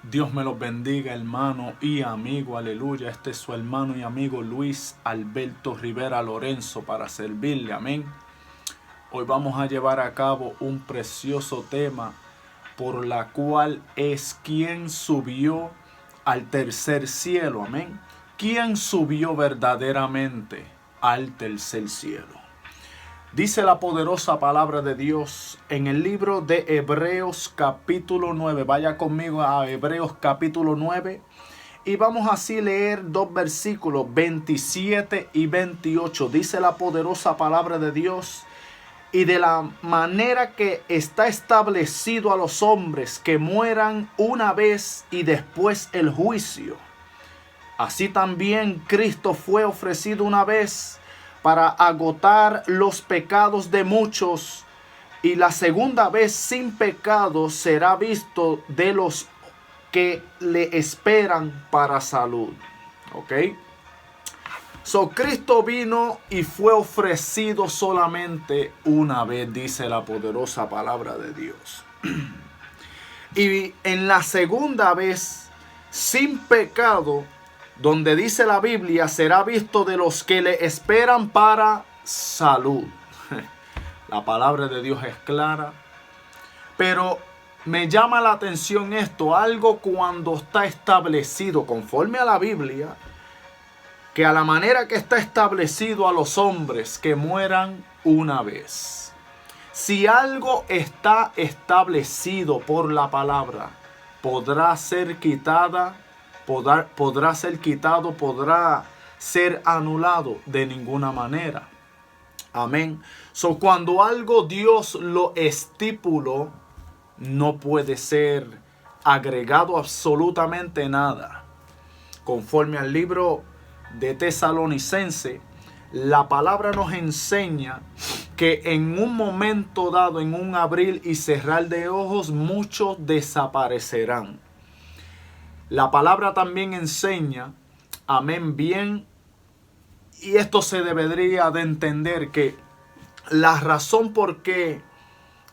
Dios me los bendiga, hermano y amigo, aleluya. Este es su hermano y amigo Luis Alberto Rivera Lorenzo para servirle, amén. Hoy vamos a llevar a cabo un precioso tema por la cual es quién subió al tercer cielo, amén. ¿Quién subió verdaderamente al tercer cielo? Dice la poderosa palabra de Dios en el libro de Hebreos capítulo 9. Vaya conmigo a Hebreos capítulo 9 y vamos así a leer dos versículos 27 y 28. Dice la poderosa palabra de Dios: y de la manera que está establecido a los hombres que mueran una vez y después el juicio, así también Cristo fue ofrecido una vez para agotar los pecados de muchos, y la segunda vez sin pecado será visto de los que le esperan para salud. ¿Ok? Cristo vino y fue ofrecido solamente una vez, dice la poderosa palabra de Dios. Y en la segunda vez, sin pecado, donde dice la Biblia, será visto de los que le esperan para salud. La palabra de Dios es clara. Pero me llama la atención esto, algo cuando está establecido conforme a la Biblia, que a la manera que está establecido a los hombres que mueran una vez. Si algo está establecido por la palabra, podrá ser quitada. Podrá ser quitado, podrá ser anulado de ninguna manera. Amén. Cuando algo Dios lo estipuló, no puede ser agregado absolutamente nada. Conforme al libro de Tesalonicense, la palabra nos enseña que en un momento dado, en un abrir y cerrar de ojos, muchos desaparecerán. La palabra también enseña, amén, bien, y esto se debería de entender, que la razón por qué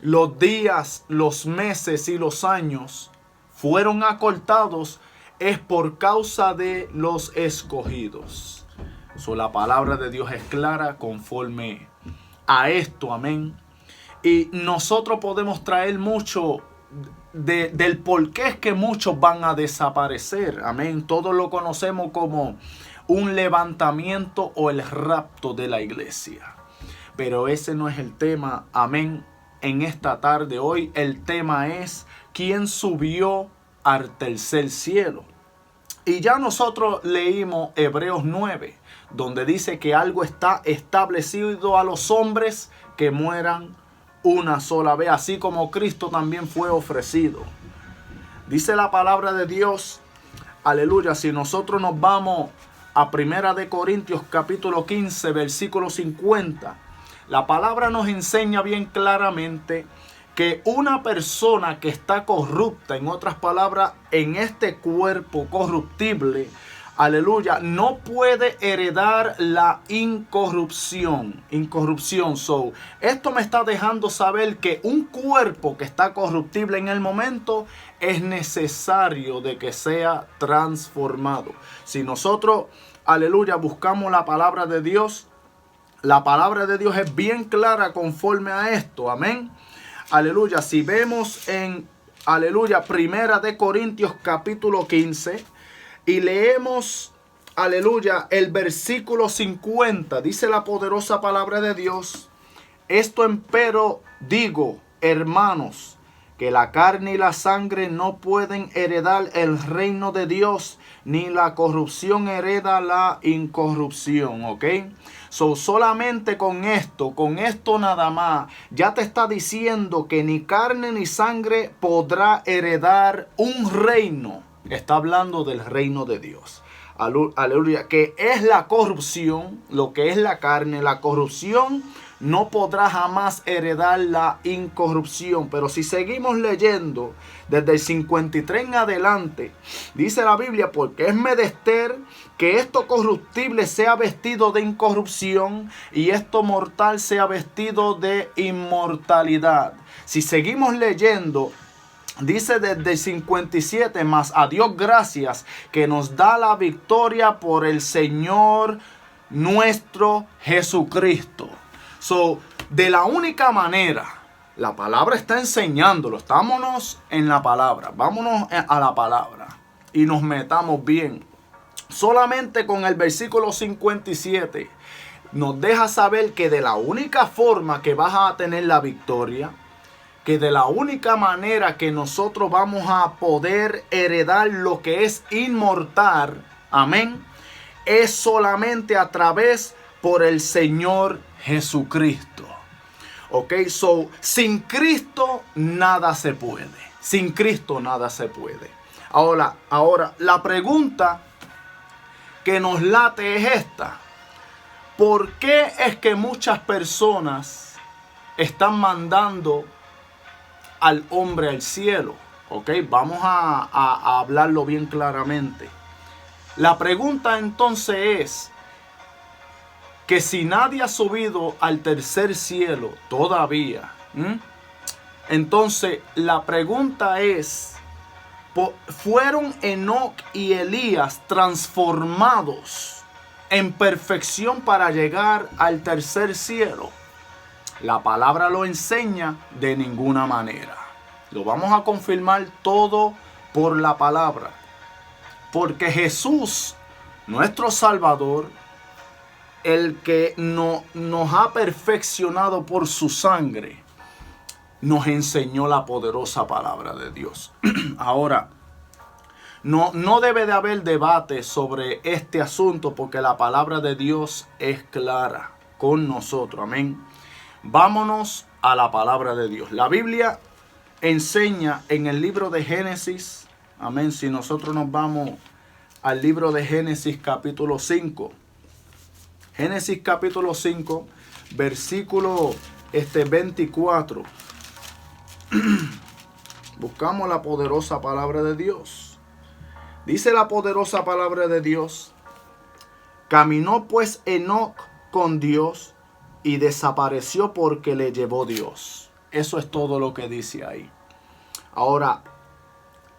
los días, los meses y los años fueron acortados es por causa de los escogidos. La palabra de Dios es clara conforme a esto, amén. Y nosotros podemos traer mucho del por qué es que muchos van a desaparecer. Amén. Todos lo conocemos como un levantamiento o el rapto de la iglesia. Pero ese no es el tema. Amén. En esta tarde, hoy, el tema es ¿quién subió al tercer cielo? Y ya nosotros leímos Hebreos 9, donde dice que algo está establecido a los hombres que mueran una sola vez, así como Cristo también fue ofrecido. Dice la palabra de Dios, aleluya, si nosotros nos vamos a 1 Corintios capítulo 15, versículo 50, la palabra nos enseña bien claramente que una persona que está corrupta, en otras palabras, en este cuerpo corruptible, aleluya, no puede heredar la incorrupción. Esto me está dejando saber que un cuerpo que está corruptible en el momento es necesario de que sea transformado. Si nosotros, aleluya, buscamos la palabra de Dios, la palabra de Dios es bien clara conforme a esto, amén. Aleluya, si vemos en, aleluya, 1 Corintios capítulo 15 y leemos, aleluya, el versículo 50, dice la poderosa palabra de Dios: esto empero digo, hermanos, que la carne y la sangre no pueden heredar el reino de Dios, ni la corrupción hereda la incorrupción, ¿ok? Solamente con esto nada más, ya te está diciendo que ni carne ni sangre podrá heredar un reino. Está hablando del reino de Dios. Aleluya, que es la corrupción, lo que es la carne, la corrupción no podrá jamás heredar la incorrupción. Pero si seguimos leyendo desde el 53 en adelante, dice la Biblia: porque es menester que esto corruptible sea vestido de incorrupción y esto mortal sea vestido de inmortalidad. Si seguimos leyendo, Dice desde el 57, mas a Dios gracias que nos da la victoria por el Señor nuestro Jesucristo. So, de la única manera, la palabra está enseñándolo. Estámonos en la palabra. Vámonos a la palabra y nos metamos bien. Solamente con el versículo 57 nos deja saber que de la única forma que vas a tener la victoria, que de la única manera que nosotros vamos a poder heredar lo que es inmortal, amén, es solamente a través por el Señor Jesucristo. Ok, so, sin Cristo nada se puede. Sin Cristo nada se puede. Ahora, la pregunta que nos late es esta. ¿Por qué es que muchas personas están mandando al hombre al cielo? Ok, vamos a hablarlo bien claramente. La pregunta entonces es que si nadie ha subido al tercer cielo todavía, entonces la pregunta es, ¿fueron Enoc y Elías transformados en perfección para llegar al tercer cielo? La palabra lo enseña de ninguna manera. Lo vamos a confirmar todo por la palabra. Porque Jesús, nuestro Salvador, el que nos ha perfeccionado por su sangre, nos enseñó la poderosa palabra de Dios. Ahora, no debe de haber debate sobre este asunto porque la palabra de Dios es clara con nosotros. Amén. Vámonos a la palabra de Dios. La Biblia enseña en el libro de Génesis. Amén. Si nosotros nos vamos al libro de Génesis capítulo 5. Génesis capítulo 5, versículo 24. Buscamos la poderosa palabra de Dios. Dice la poderosa palabra de Dios: caminó pues Enoc con Dios y desapareció porque le llevó Dios. Eso es todo lo que dice ahí. Ahora,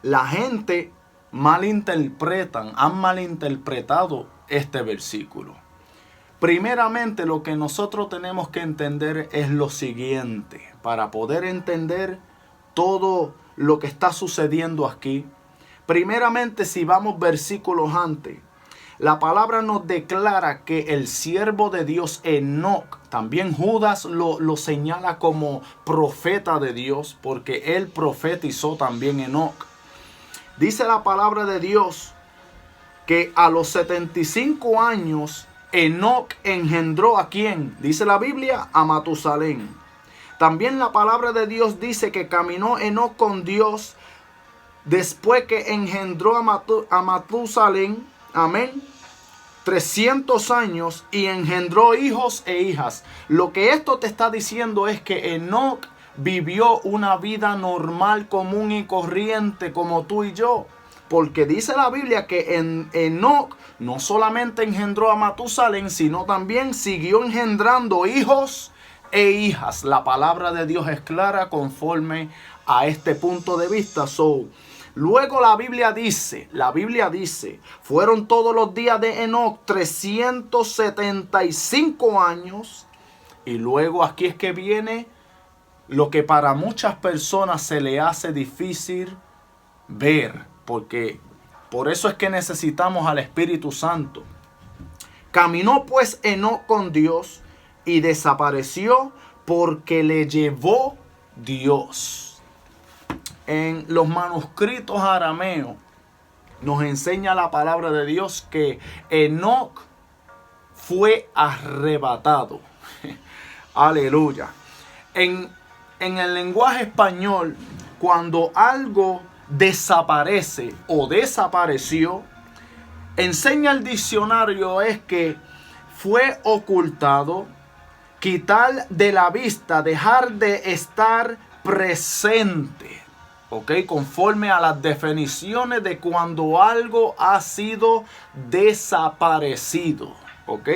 la gente han malinterpretado este versículo. Primeramente, lo que nosotros tenemos que entender es lo siguiente. Para poder entender todo lo que está sucediendo aquí, primeramente, si vamos versículos antes, la palabra nos declara que el siervo de Dios Enoc, también Judas lo señala como profeta de Dios, porque él profetizó también Enoc. Dice la palabra de Dios que a los 75 años Enoc engendró ¿a quién? Dice la Biblia, a Matusalén. También la palabra de Dios dice que caminó Enoc con Dios después que engendró a Matusalén, amén, 300 años y engendró hijos e hijas. Lo que esto te está diciendo es que Enoc vivió una vida normal, común y corriente como tú y yo. Porque dice la Biblia que Enoc no solamente engendró a Matusalén, sino también siguió engendrando hijos e hijas. La palabra de Dios es clara conforme a este punto de vista. Luego la Biblia dice, fueron todos los días de Enoc 375 años. Y luego aquí es que viene lo que para muchas personas se le hace difícil ver. Porque por eso es que necesitamos al Espíritu Santo. Caminó pues Enoc con Dios y desapareció porque le llevó Dios. En los manuscritos arameos nos enseña la palabra de Dios que Enoc fue arrebatado. Aleluya. En el lenguaje español, cuando algo desaparece o desapareció, enseña el diccionario es que fue ocultado, quitar de la vista, dejar de estar presente. Ok, conforme a las definiciones de cuando algo ha sido desaparecido. Ok,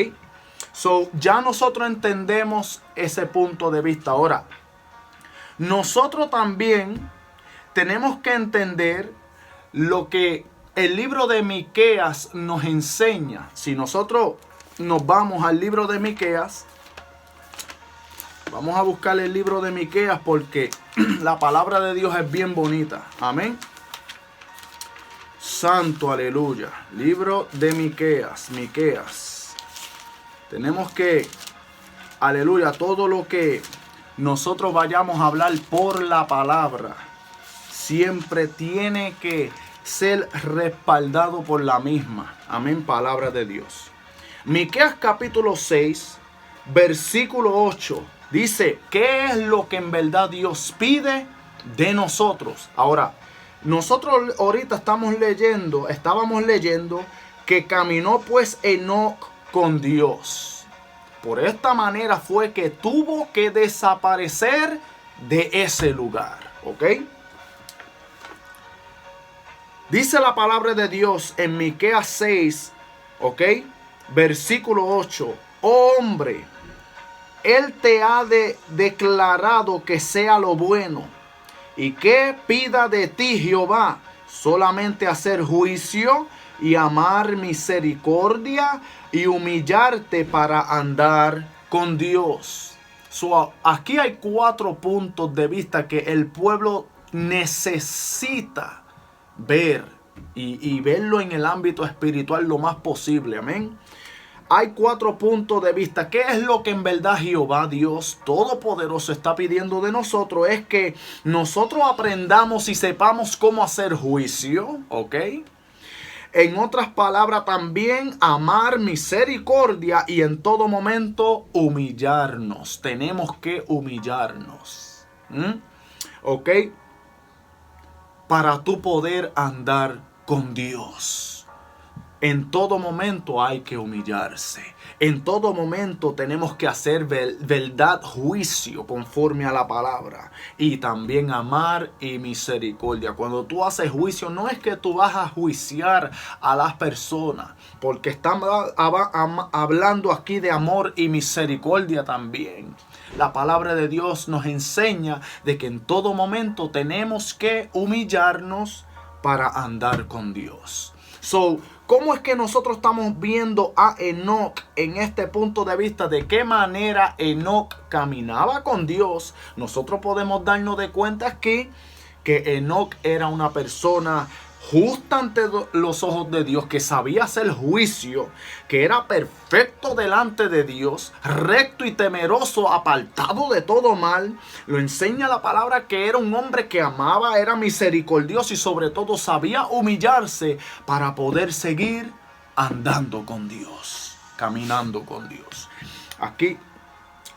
ya nosotros entendemos ese punto de vista. Ahora, nosotros también tenemos que entender lo que el libro de Miqueas nos enseña. Si nosotros nos vamos al libro de Miqueas, vamos a buscar el libro de Miqueas porque la palabra de Dios es bien bonita. Amén. Santo, aleluya. Libro de Miqueas. Miqueas. Tenemos que, aleluya, todo lo que nosotros vayamos a hablar por la palabra siempre tiene que ser respaldado por la misma. Amén, palabra de Dios. Miqueas capítulo 6, versículo 8. Dice, ¿qué es lo que en verdad Dios pide de nosotros? Ahora, nosotros ahorita estábamos leyendo que caminó pues Enoc con Dios. Por esta manera fue que tuvo que desaparecer de ese lugar. ¿Ok? Dice la palabra de Dios en Miqueas 6, ¿ok? Versículo 8. Oh, hombre, Él te ha declarado que sea lo bueno. ¿Y qué pida de ti Jehová? Solamente hacer juicio y amar misericordia y humillarte para andar con Dios. Aquí hay 4 puntos de vista que el pueblo necesita ver y verlo en el ámbito espiritual lo más posible. Amén. Hay 4 puntos de vista. ¿Qué es lo que en verdad Jehová Dios Todopoderoso está pidiendo de nosotros? Es que nosotros aprendamos y sepamos cómo hacer juicio. ¿Ok? En otras palabras, también amar misericordia y en todo momento humillarnos. Tenemos que humillarnos. ¿Ok? Para tú poder andar con Dios. En todo momento hay que humillarse. En todo momento tenemos que hacer verdad, juicio conforme a la palabra. Y también amar y misericordia. Cuando tú haces juicio, no es que tú vas a juiciar a las personas. Porque estamos hablando aquí de amor y misericordia también. La palabra de Dios nos enseña de que en todo momento tenemos que humillarnos para andar con Dios. ¿Cómo es que nosotros estamos viendo a Enoc en este punto de vista? ¿De qué manera Enoc caminaba con Dios? Nosotros podemos darnos de cuenta aquí que Enoc era una persona justa ante los ojos de Dios, que sabía hacer juicio, que era perfecto delante de Dios, recto y temeroso, apartado de todo mal. Lo enseña la palabra que era un hombre que amaba, era misericordioso y sobre todo sabía humillarse para poder seguir andando con Dios, caminando con Dios. Aquí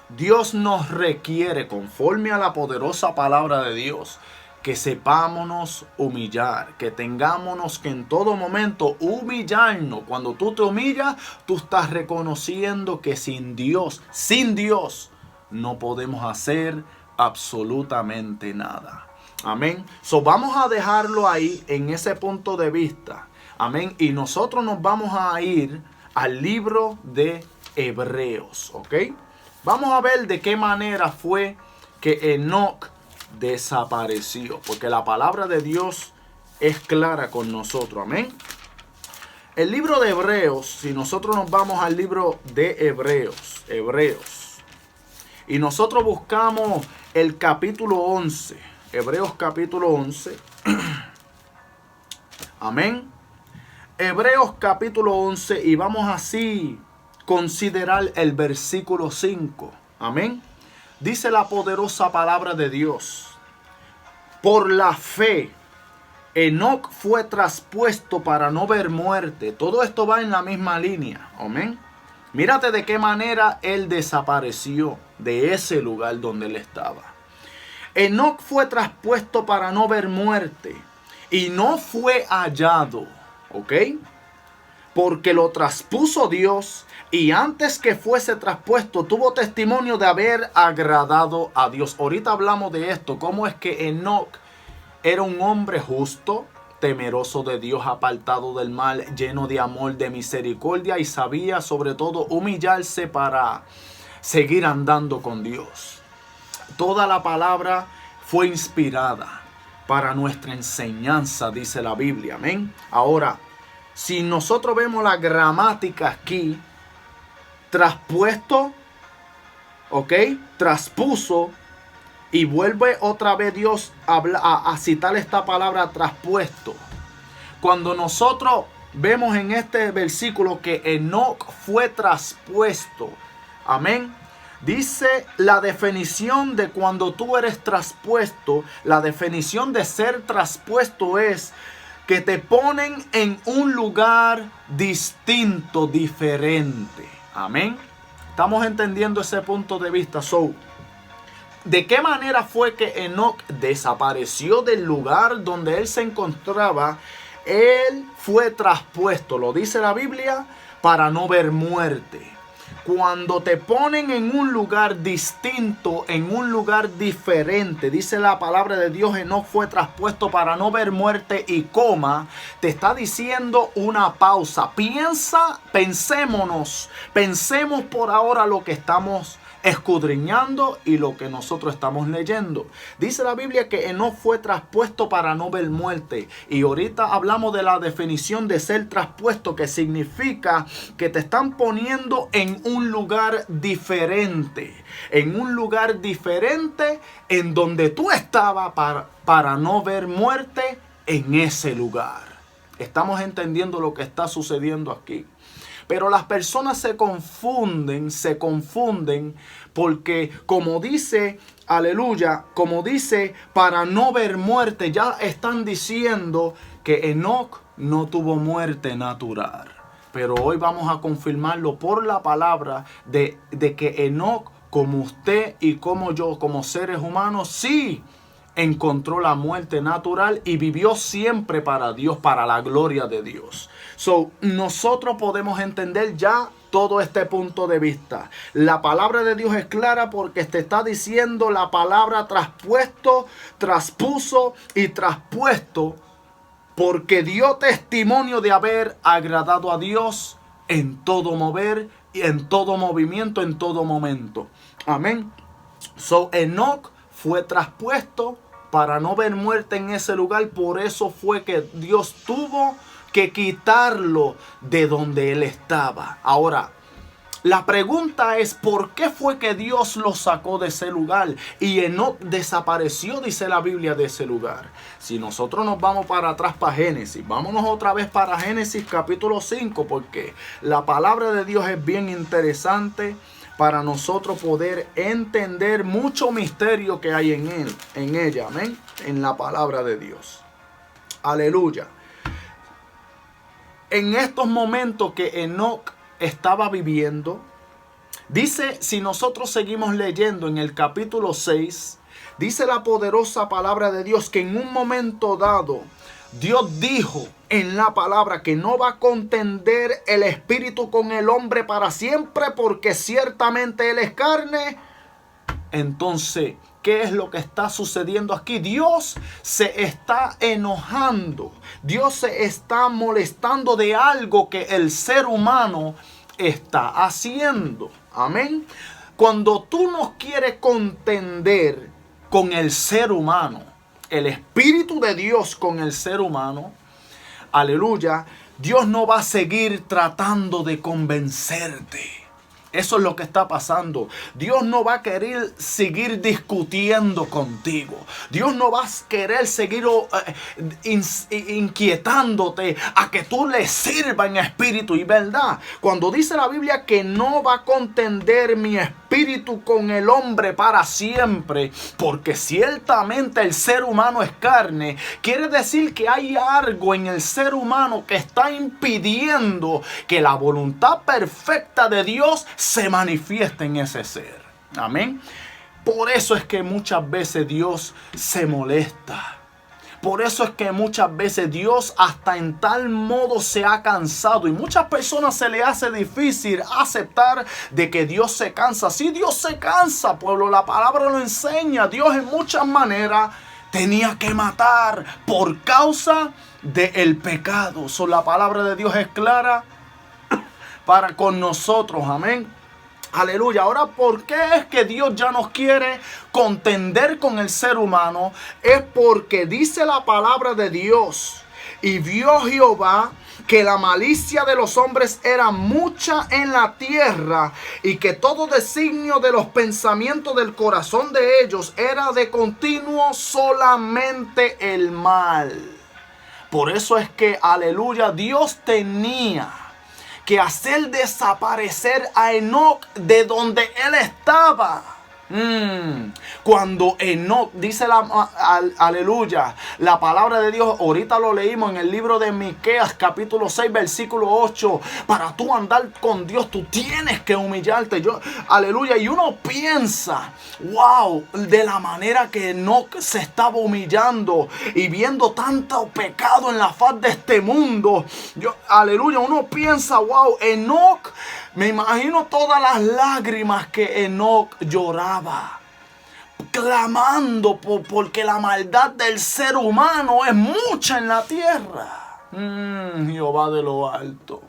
Dios nos requiere, conforme a la poderosa palabra de Dios, que sepámonos humillar, que tengámonos que en todo momento humillarnos. Cuando tú te humillas, tú estás reconociendo que sin Dios, no podemos hacer absolutamente nada. Amén. Vamos a dejarlo ahí en ese punto de vista. Amén. Y nosotros nos vamos a ir al libro de Hebreos. ¿Ok? Vamos a ver de qué manera fue que Enoc desapareció, porque la palabra de Dios es clara con nosotros. Amén. El libro de Hebreos, si nosotros nos vamos al libro de Hebreos, y nosotros buscamos el capítulo 11, Hebreos capítulo 11. Amén. Hebreos capítulo 11, y vamos así considerar el versículo 5. Amén. Dice la poderosa palabra de Dios: por la fe, Enoc fue traspuesto para no ver muerte. Todo esto va en la misma línea. Amén. Mírate de qué manera él desapareció de ese lugar donde él estaba. Enoc fue traspuesto para no ver muerte y no fue hallado. ¿Ok? Porque lo traspuso Dios, y antes que fuese traspuesto tuvo testimonio de haber agradado a Dios. Ahorita hablamos de esto, cómo es que Enoc era un hombre justo, temeroso de Dios, apartado del mal, lleno de amor, de misericordia, y sabía sobre todo humillarse para seguir andando con Dios. Toda la palabra fue inspirada. para nuestra enseñanza, dice la Biblia. Amén. Ahora, si nosotros vemos la gramática aquí, traspuesto, ok, traspuso, y vuelve otra vez Dios a citar esta palabra traspuesto. Cuando nosotros vemos en este versículo que Enoc fue traspuesto, amén, dice la definición de cuando tú eres traspuesto, la definición de ser traspuesto es que te ponen en un lugar distinto, diferente. Amén. Estamos entendiendo ese punto de vista. ¿De qué manera fue que Enoc desapareció del lugar donde él se encontraba? Él fue traspuesto, lo dice la Biblia, para no ver muerte. Cuando te ponen en un lugar distinto, en un lugar diferente, dice la palabra de Dios, Enoc fue traspuesto para no ver muerte y coma, te está diciendo una pausa. Pensemos por ahora lo que estamos escudriñando y lo que nosotros estamos leyendo. Dice la Biblia que Enoc fue traspuesto para no ver muerte. Y ahorita hablamos de la definición de ser traspuesto, que significa que te están poniendo en un lugar diferente. En un lugar diferente en donde tú estabas para no ver muerte en ese lugar. Estamos entendiendo lo que está sucediendo aquí. Pero las personas se confunden porque como dice, aleluya, como dice, para no ver muerte, ya están diciendo que Enoc no tuvo muerte natural. Pero hoy vamos a confirmarlo por la palabra de que Enoc, como usted y como yo, como seres humanos, sí encontró la muerte natural y vivió siempre para Dios, para la gloria de Dios. Nosotros podemos entender ya todo este punto de vista. La palabra de Dios es clara porque te está diciendo la palabra traspuesto, traspuso y traspuesto, porque dio testimonio de haber agradado a Dios en todo mover y en todo movimiento, en todo momento. Amén. Enoc fue traspuesto para no ver muerte en ese lugar. Por eso fue que Dios tuvo que quitarlo de donde él estaba. Ahora, la pregunta es, ¿por qué fue que Dios lo sacó de ese lugar? Y Enoc desapareció, dice la Biblia, de ese lugar. Si nosotros nos vamos para atrás para Génesis, vámonos otra vez para Génesis capítulo 5, porque la palabra de Dios es bien interesante para nosotros poder entender mucho misterio que hay en ella, amén, en la palabra de Dios. Aleluya. En estos momentos que Enoc estaba viviendo, dice, si nosotros seguimos leyendo en el capítulo 6, dice la poderosa palabra de Dios que en un momento dado, Dios dijo en la palabra que no va a contender el espíritu con el hombre para siempre, porque ciertamente él es carne. Entonces, ¿qué es lo que está sucediendo aquí? Dios se está enojando. Dios se está molestando de algo que el ser humano está haciendo. Amén. Cuando tú no quieres contender con el ser humano, el Espíritu de Dios con el ser humano, aleluya, Dios no va a seguir tratando de convencerte. Eso es lo que está pasando. Dios no va a querer seguir discutiendo contigo. Dios no va a querer seguir inquietándote a que tú le sirvas en espíritu y verdad. Cuando dice la Biblia que no va a contender mi espíritu con el hombre para siempre, porque ciertamente el ser humano es carne, quiere decir que hay algo en el ser humano que está impidiendo que la voluntad perfecta de Dios se manifiesta en ese ser. Amén. Por eso es que muchas veces Dios se molesta. Por eso es que muchas veces Dios hasta en tal modo se ha cansado. Y muchas personas se le hace difícil aceptar de que Dios se cansa. Sí, Dios se cansa, pueblo. La palabra lo enseña. Dios en muchas maneras tenía que matar por causa del pecado. La palabra de Dios es clara para con nosotros. Amén. Aleluya. Ahora, ¿por qué es que Dios ya no quiere contender con el ser humano? Es porque dice la palabra de Dios: y vio Jehová que la malicia de los hombres era mucha en la tierra, y que todo designio de los pensamientos del corazón de ellos era de continuo solamente el mal. Por eso es que, aleluya, Dios tenía que hacer desaparecer a Enoc de donde él estaba. Cuando Enoc, dice aleluya, la palabra de Dios, ahorita lo leímos en el libro de Miqueas capítulo 6 versículo 8, para tú andar con Dios tú tienes que humillarte. Aleluya, y uno piensa, wow, de la manera que Enoc se estaba humillando y viendo tanto pecado en la faz de este mundo. Aleluya, uno piensa, wow, Enoc, me imagino todas las lágrimas que Enoc lloraba, clamando porque la maldad del ser humano es mucha en la tierra. Jehová de lo alto,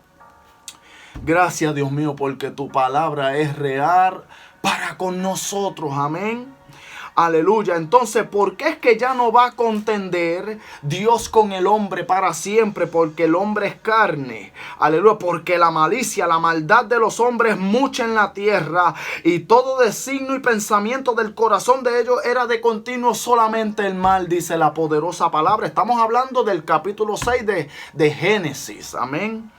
gracias, Dios mío, porque tu palabra es real para con nosotros. Amén. Aleluya. Entonces, ¿por qué es que ya no va a contender Dios con el hombre para siempre? Porque el hombre es carne. Aleluya. Porque la malicia, la maldad de los hombres es mucha en la tierra, y todo designio y pensamiento del corazón de ellos era de continuo solamente el mal, dice la poderosa palabra. Estamos hablando del capítulo 6 de Génesis. Amén.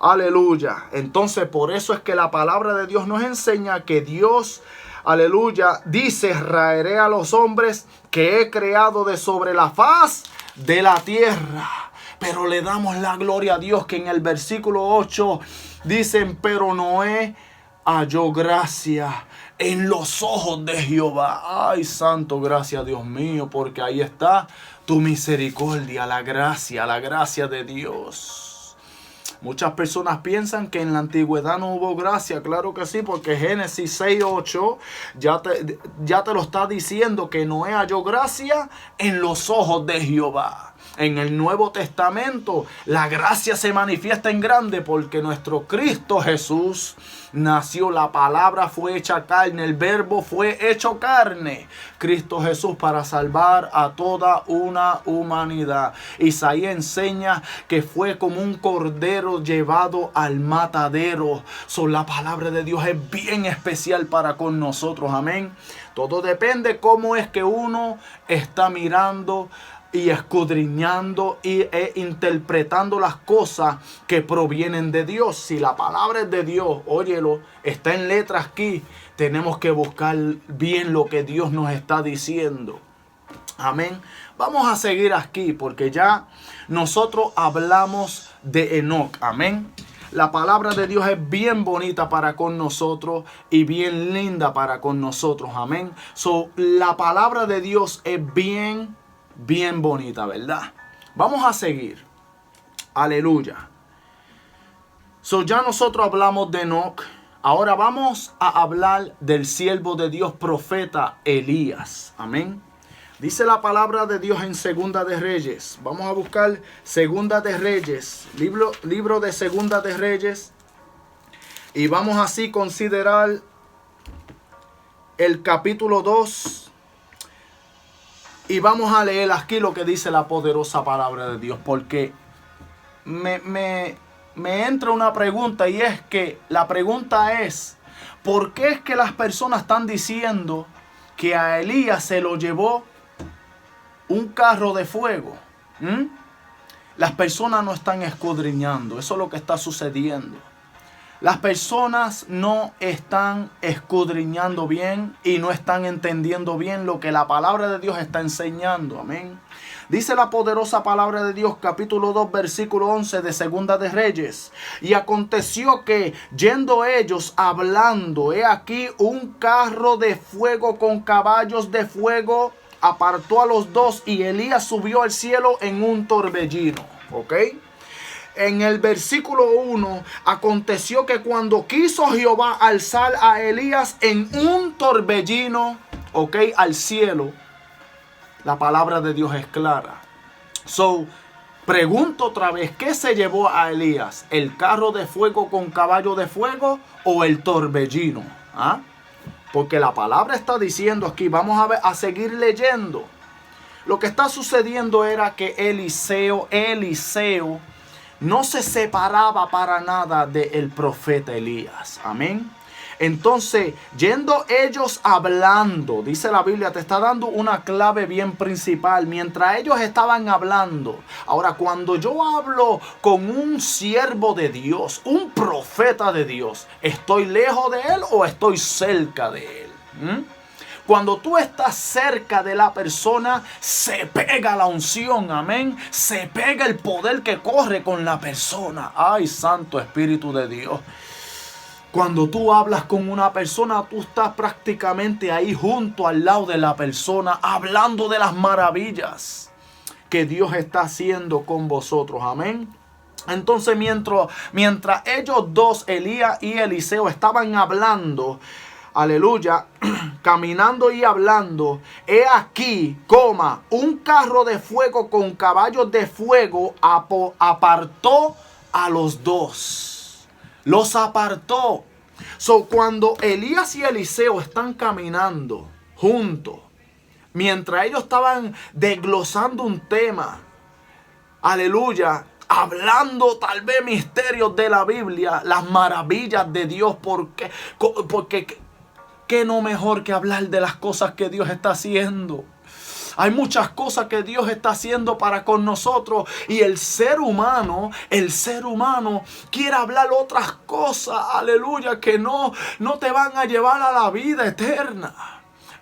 Aleluya. Entonces, por eso es que la palabra de Dios nos enseña que Dios, aleluya, dice: raeré a los hombres que he creado de sobre la faz de la tierra. Pero le damos la gloria a Dios que en el versículo 8 dicen: pero Noé halló gracia en los ojos de Jehová. Ay, santo, gracias, Dios mío, porque ahí está tu misericordia, la gracia de Dios. Muchas personas piensan que en la antigüedad no hubo gracia. Claro que sí, porque Génesis 6:8 ya te lo está diciendo, que Noé halló gracia en los ojos de Jehová. En el Nuevo Testamento la gracia se manifiesta en grande, porque nuestro Cristo Jesús nació, la palabra fue hecha carne, el verbo fue hecho carne, Cristo Jesús, para salvar a toda una humanidad. Isaías enseña que fue como un cordero llevado al matadero. La palabra de Dios es bien especial para con nosotros. Amén. Todo depende cómo es que uno está mirando y escudriñando e interpretando las cosas que provienen de Dios. Si la palabra es de Dios, óyelo, está en letras aquí, tenemos que buscar bien lo que Dios nos está diciendo. Amén. Vamos a seguir aquí, porque ya nosotros hablamos de Enoc. Amén. La palabra de Dios es bien bonita para con nosotros y bien linda para con nosotros. Amén. La palabra de Dios es bien bonita, ¿verdad? Vamos a seguir. Aleluya. Ya nosotros hablamos de Enoc. Ahora vamos a hablar del siervo de Dios, profeta Elías. Amén. Dice la palabra de Dios en Segunda de Reyes. Vamos a buscar Segunda de Reyes. Libro de Segunda de Reyes. Y vamos así a considerar el capítulo 2. Y vamos a leer aquí lo que dice la poderosa palabra de Dios. Porque me entra una pregunta, y es que la pregunta es: ¿por qué es que las personas están diciendo que a Elías se lo llevó un carro de fuego? Las personas no están escudriñando. Eso es lo que está sucediendo. Las personas no están escudriñando bien y no están entendiendo bien lo que la palabra de Dios está enseñando. Amén. Dice la poderosa palabra de Dios, capítulo 2, versículo 11 de Segunda de Reyes. Y aconteció que, yendo ellos hablando, he aquí un carro de fuego con caballos de fuego apartó a los dos, y Elías subió al cielo en un torbellino. ¿Ok? En el versículo 1, aconteció que cuando quiso Jehová alzar a Elías en un torbellino, al cielo, la palabra de Dios es clara. Pregunto otra vez, ¿qué se llevó a Elías? ¿El carro de fuego con caballo de fuego o el torbellino? ¿Ah? Porque la palabra está diciendo aquí, vamos a ver, a seguir leyendo. Lo que está sucediendo era que Eliseo no se separaba para nada del profeta Elías. Amén. Entonces, yendo ellos hablando, dice la Biblia, te está dando una clave bien principal. Mientras ellos estaban hablando. Ahora, cuando yo hablo con un siervo de Dios, un profeta de Dios, ¿estoy lejos de él o estoy cerca de él? Cuando tú estás cerca de la persona, se pega la unción, amén. Se pega el poder que corre con la persona. Ay, Santo Espíritu de Dios. Cuando tú hablas con una persona, tú estás prácticamente ahí junto al lado de la persona, hablando de las maravillas que Dios está haciendo con vosotros, amén. Entonces, mientras ellos dos, Elías y Eliseo, estaban hablando, aleluya, caminando y hablando, he aquí, un carro de fuego con caballos de fuego apartó a los dos. Los apartó. Cuando Elías y Eliseo están caminando juntos, mientras ellos estaban desglosando un tema, aleluya, hablando tal vez misterios de la Biblia, las maravillas de Dios, porque qué no mejor que hablar de las cosas que Dios está haciendo. Hay muchas cosas que Dios está haciendo para con nosotros y el ser humano quiere hablar otras cosas, aleluya, que no te van a llevar a la vida eterna.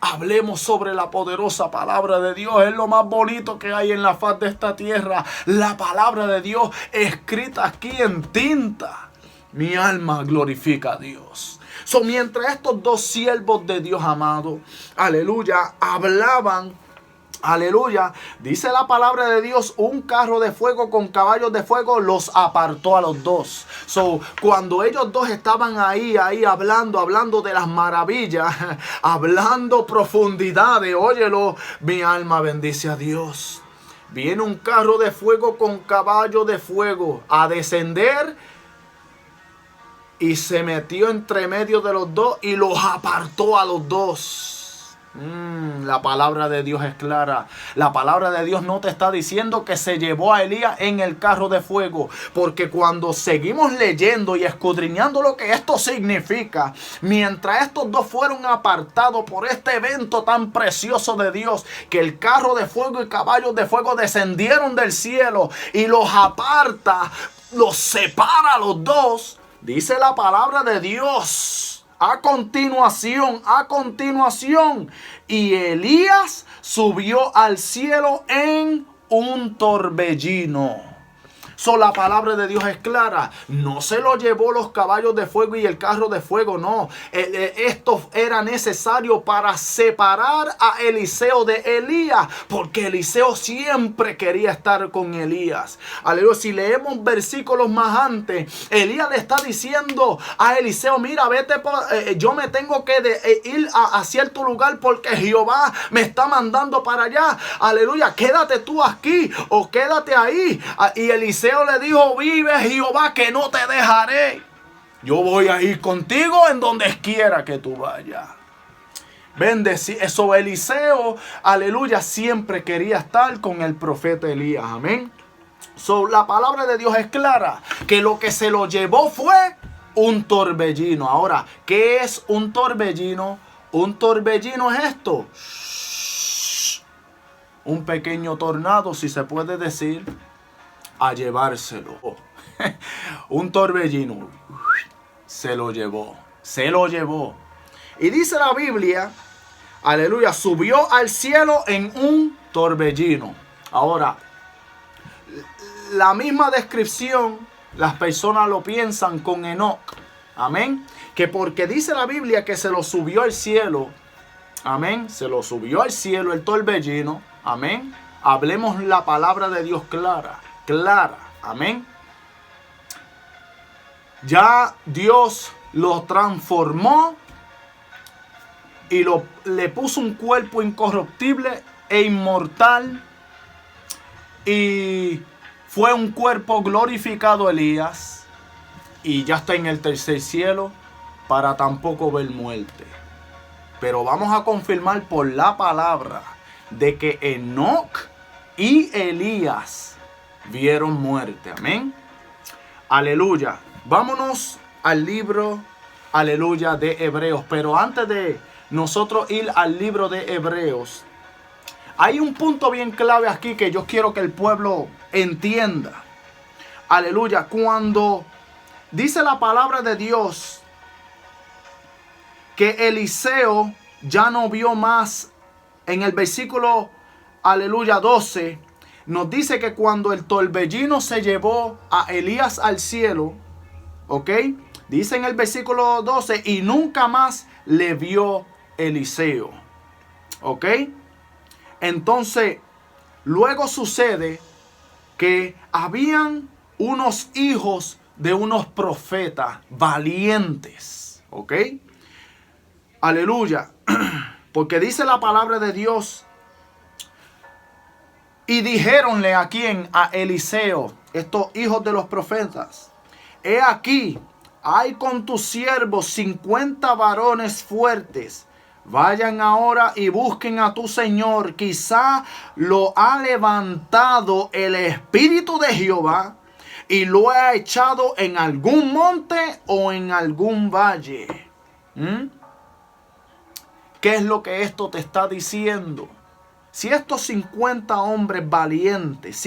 Hablemos sobre la poderosa palabra de Dios. Es lo más bonito que hay en la faz de esta tierra. La palabra de Dios escrita aquí en tinta. Mi alma glorifica a Dios. Mientras estos dos siervos de Dios amado, aleluya, hablaban, aleluya, dice la palabra de Dios, un carro de fuego con caballos de fuego los apartó a los dos. Cuando ellos dos estaban ahí hablando de las maravillas, hablando profundidades, óyelo, mi alma bendice a Dios. Viene un carro de fuego con caballo de fuego a descender y se metió entre medio de los dos y los apartó a los dos. La palabra de Dios es clara. La palabra de Dios no te está diciendo que se llevó a Elías en el carro de fuego, porque cuando seguimos leyendo y escudriñando lo que esto significa, mientras estos dos fueron apartados por este evento tan precioso de Dios, que el carro de fuego y caballos de fuego descendieron del cielo y los aparta, los separa a los dos, dice la palabra de Dios. A continuación, y Elías subió al cielo en un torbellino. La palabra de Dios es clara. No se lo llevó los caballos de fuego y el carro de fuego, no. Esto era necesario para separar a Eliseo de Elías, porque Eliseo siempre quería estar con Elías. Aleluya. Si leemos versículos más antes, Elías le está diciendo a Eliseo, mira, vete, yo me tengo que ir a cierto lugar porque Jehová me está mandando para allá. Aleluya, quédate tú aquí o quédate ahí. Y Eliseo le dijo, vive Jehová que no te dejaré. Yo voy a ir contigo en donde quiera que tú vayas. Eso, Eliseo, aleluya, siempre quería estar con el profeta Elías. Amén. La palabra de Dios es clara, que lo que se lo llevó fue un torbellino. Ahora, ¿qué es un torbellino? Un torbellino es esto. Un pequeño tornado, si se puede decir, a llevárselo. Un torbellino se lo llevó. Y dice la Biblia, aleluya, subió al cielo en un torbellino. Ahora, la misma descripción, las personas lo piensan con Enoc. Amén. Que porque dice la Biblia que se lo subió al cielo. Amén. Se lo subió al cielo el torbellino. Amén. Hablemos la palabra de Dios clara. Amén. Ya Dios lo transformó y le puso un cuerpo incorruptible e inmortal. Y fue un cuerpo glorificado Elías y ya está en el tercer cielo para tampoco ver muerte. Pero vamos a confirmar por la palabra de que Enoc y Elías vieron muerte. Amén. Aleluya. Vámonos al libro, aleluya, de Hebreos. Pero antes de nosotros ir al libro de Hebreos, hay un punto bien clave aquí que yo quiero que el pueblo entienda. Aleluya. Cuando dice la palabra de Dios que Eliseo ya no vio más, en el versículo, aleluya, 12, nos dice que cuando el torbellino se llevó a Elías al cielo, ¿ok? Dice en el versículo 12, y nunca más le vio Eliseo, ¿ok? Entonces, luego sucede que habían unos hijos de unos profetas valientes, ¿ok? Aleluya. Porque dice la palabra de Dios. Y dijéronle a quién, a Eliseo, estos hijos de los profetas: he aquí, hay con tus siervos 50 varones fuertes. Vayan ahora y busquen a tu Señor. Quizá lo ha levantado el Espíritu de Jehová y lo ha echado en algún monte o en algún valle. ¿Qué es lo que esto te está diciendo? Si estos 50 hombres valientes,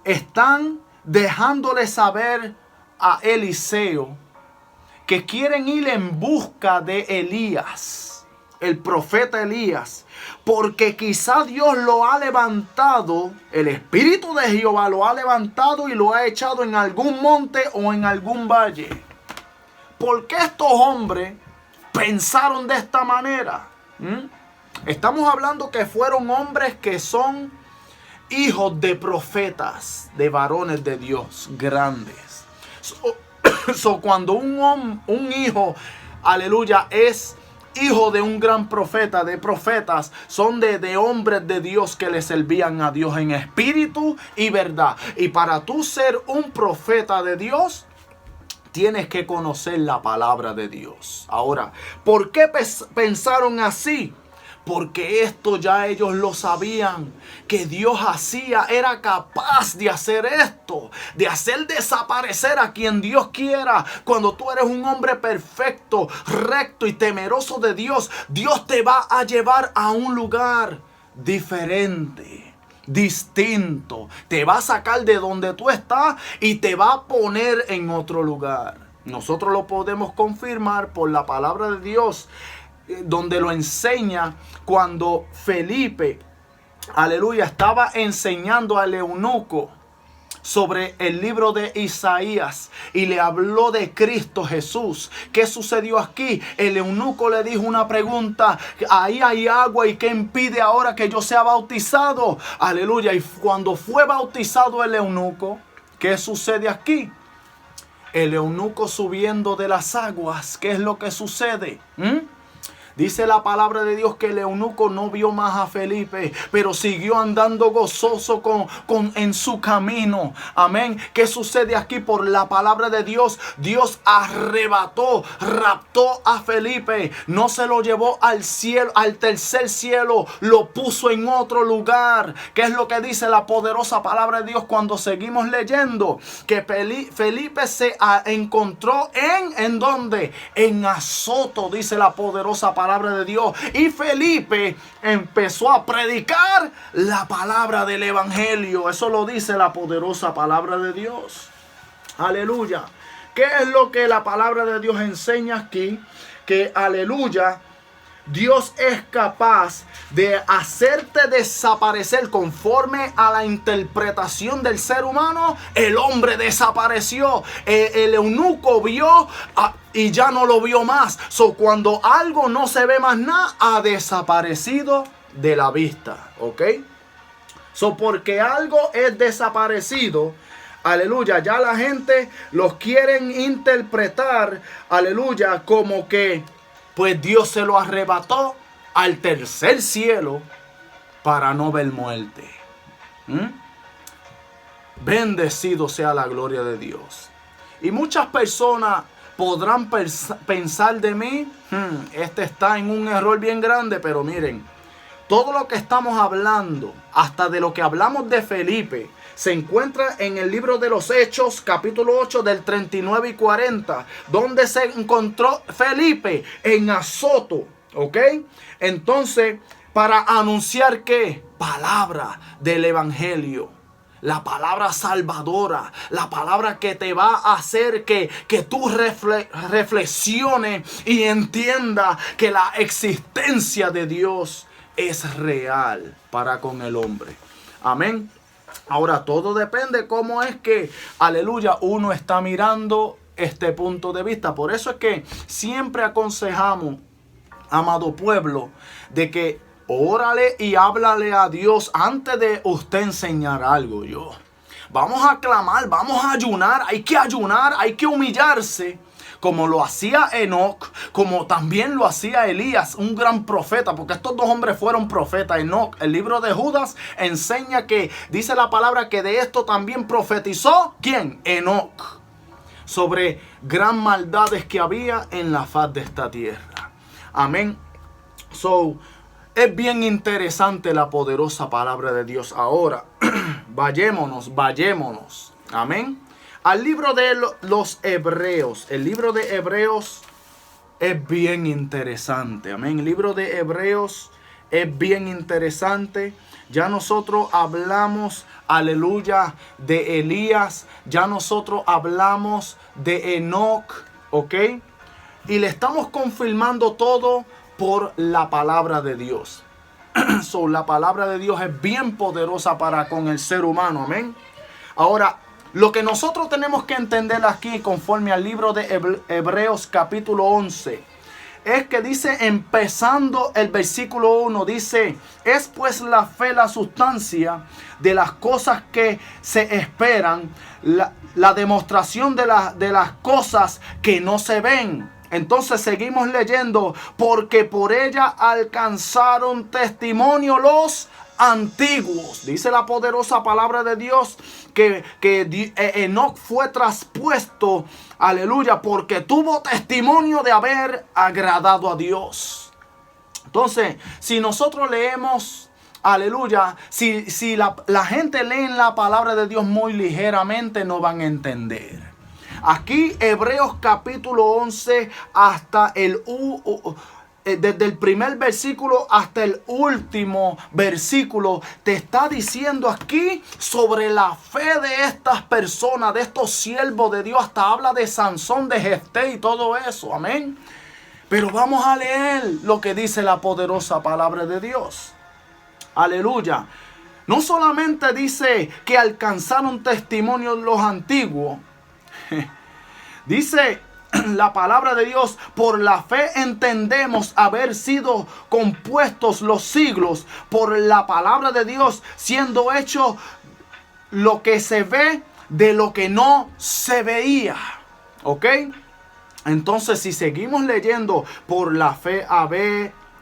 están dejándole saber a Eliseo que quieren ir en busca de Elías, el profeta Elías, porque quizá Dios lo ha levantado, el Espíritu de Jehová lo ha levantado y lo ha echado en algún monte o en algún valle. ¿Por qué estos hombres pensaron de esta manera? Estamos hablando que fueron hombres que son hijos de profetas, de varones de Dios grandes. Cuando un hijo, aleluya, es hijo de un gran profeta, de profetas, son de hombres de Dios que le servían a Dios en espíritu y verdad. Y para tú ser un profeta de Dios, tienes que conocer la palabra de Dios. Ahora, ¿por qué pensaron así? Porque esto ya ellos lo sabían, que Dios era capaz de hacer esto, de hacer desaparecer a quien Dios quiera. Cuando tú eres un hombre perfecto, recto y temeroso de Dios, Dios te va a llevar a un lugar diferente, distinto. Te va a sacar de donde tú estás y te va a poner en otro lugar. Nosotros lo podemos confirmar por la palabra de Dios, donde lo enseña cuando Felipe, aleluya, estaba enseñando al eunuco sobre el libro de Isaías y le habló de Cristo Jesús. ¿Qué sucedió aquí? El eunuco le dijo una pregunta: ahí hay agua, ¿y qué impide ahora que yo sea bautizado? Aleluya. Y cuando fue bautizado el eunuco, ¿qué sucede aquí? El eunuco subiendo de las aguas, ¿qué es lo que sucede? Dice la palabra de Dios que el eunuco no vio más a Felipe, pero siguió andando gozoso en su camino. Amén. ¿Qué sucede aquí? Por la palabra de Dios, Dios raptó a Felipe. No se lo llevó al cielo, al tercer cielo, lo puso en otro lugar. ¿Qué es lo que dice la poderosa palabra de Dios cuando seguimos leyendo? Que Felipe se encontró ¿en dónde? En Azoto, dice la poderosa palabra de Dios. Y Felipe empezó a predicar la palabra del evangelio. Eso lo dice la poderosa palabra de Dios. Aleluya. ¿Qué es lo que la palabra de Dios enseña aquí? Que, aleluya, Dios es capaz de hacerte desaparecer conforme a la interpretación del ser humano. El hombre desapareció. El eunuco vio y ya no lo vio más. Cuando algo no se ve más nada, ha desaparecido de la vista. ¿Ok? Porque algo es desaparecido, aleluya, ya la gente los quieren interpretar, aleluya, como que pues Dios se lo arrebató al tercer cielo para no ver muerte. ¿Mm? Bendecido sea la gloria de Dios. Y muchas personas podrán pensar de mí, este está en un error bien grande, pero miren, todo lo que estamos hablando, hasta de lo que hablamos de Felipe, se encuentra en el libro de los Hechos, capítulo 8, del 39 y 40, donde se encontró Felipe en Azoto, ¿ok? Entonces, para anunciar ¿qué? Palabra del evangelio. La palabra salvadora, la palabra que te va a hacer que tú reflexiones y entiendas que la existencia de Dios es real para con el hombre. Amén. Ahora todo depende cómo es que, aleluya, uno está mirando este punto de vista. Por eso es que siempre aconsejamos, amado pueblo, de que órale y háblale a Dios antes de usted enseñar algo. Vamos a clamar, vamos a ayunar, hay que humillarse. Como lo hacía Enoc, como también lo hacía Elías, un gran profeta, porque estos dos hombres fueron profetas. Enoc, el libro de Judas enseña que, dice la palabra, que de esto también profetizó, ¿quién? Enoc, sobre gran maldades que había en la faz de esta tierra. Amén. Es bien interesante la poderosa palabra de Dios. Ahora, vayémonos. Amén. Al libro de los Hebreos. El libro de Hebreos es bien interesante. Amén. El libro de Hebreos es bien interesante. Ya nosotros hablamos, aleluya, de Elías. Ya nosotros hablamos de Enoc. ¿Ok? Y le estamos confirmando todo por la palabra de Dios. La palabra de Dios es bien poderosa para con el ser humano. Amén. Ahora, lo que nosotros tenemos que entender aquí, conforme al libro de Hebreos capítulo 11, es que dice, empezando el versículo 1, dice, es pues la fe la sustancia de las cosas que se esperan, la demostración de las cosas que no se ven. Entonces seguimos leyendo, porque por ella alcanzaron testimonio los antiguos. Dice la poderosa palabra de Dios que Enoc fue traspuesto, aleluya, porque tuvo testimonio de haber agradado a Dios. Entonces, si nosotros leemos, aleluya, si la gente lee la palabra de Dios muy ligeramente, no van a entender. Aquí Hebreos capítulo 11 hasta desde el primer versículo hasta el último versículo te está diciendo aquí sobre la fe de estas personas, de estos siervos de Dios. Hasta habla de Sansón, de Jefté y todo eso. Amén. Pero vamos a leer lo que dice la poderosa palabra de Dios. Aleluya. No solamente dice que alcanzaron testimonio los antiguos. Dice la palabra de Dios, por la fe entendemos haber sido compuestos los siglos por la palabra de Dios, siendo hecho lo que se ve de lo que no se veía. ¿Ok? Entonces, si seguimos leyendo, por la fe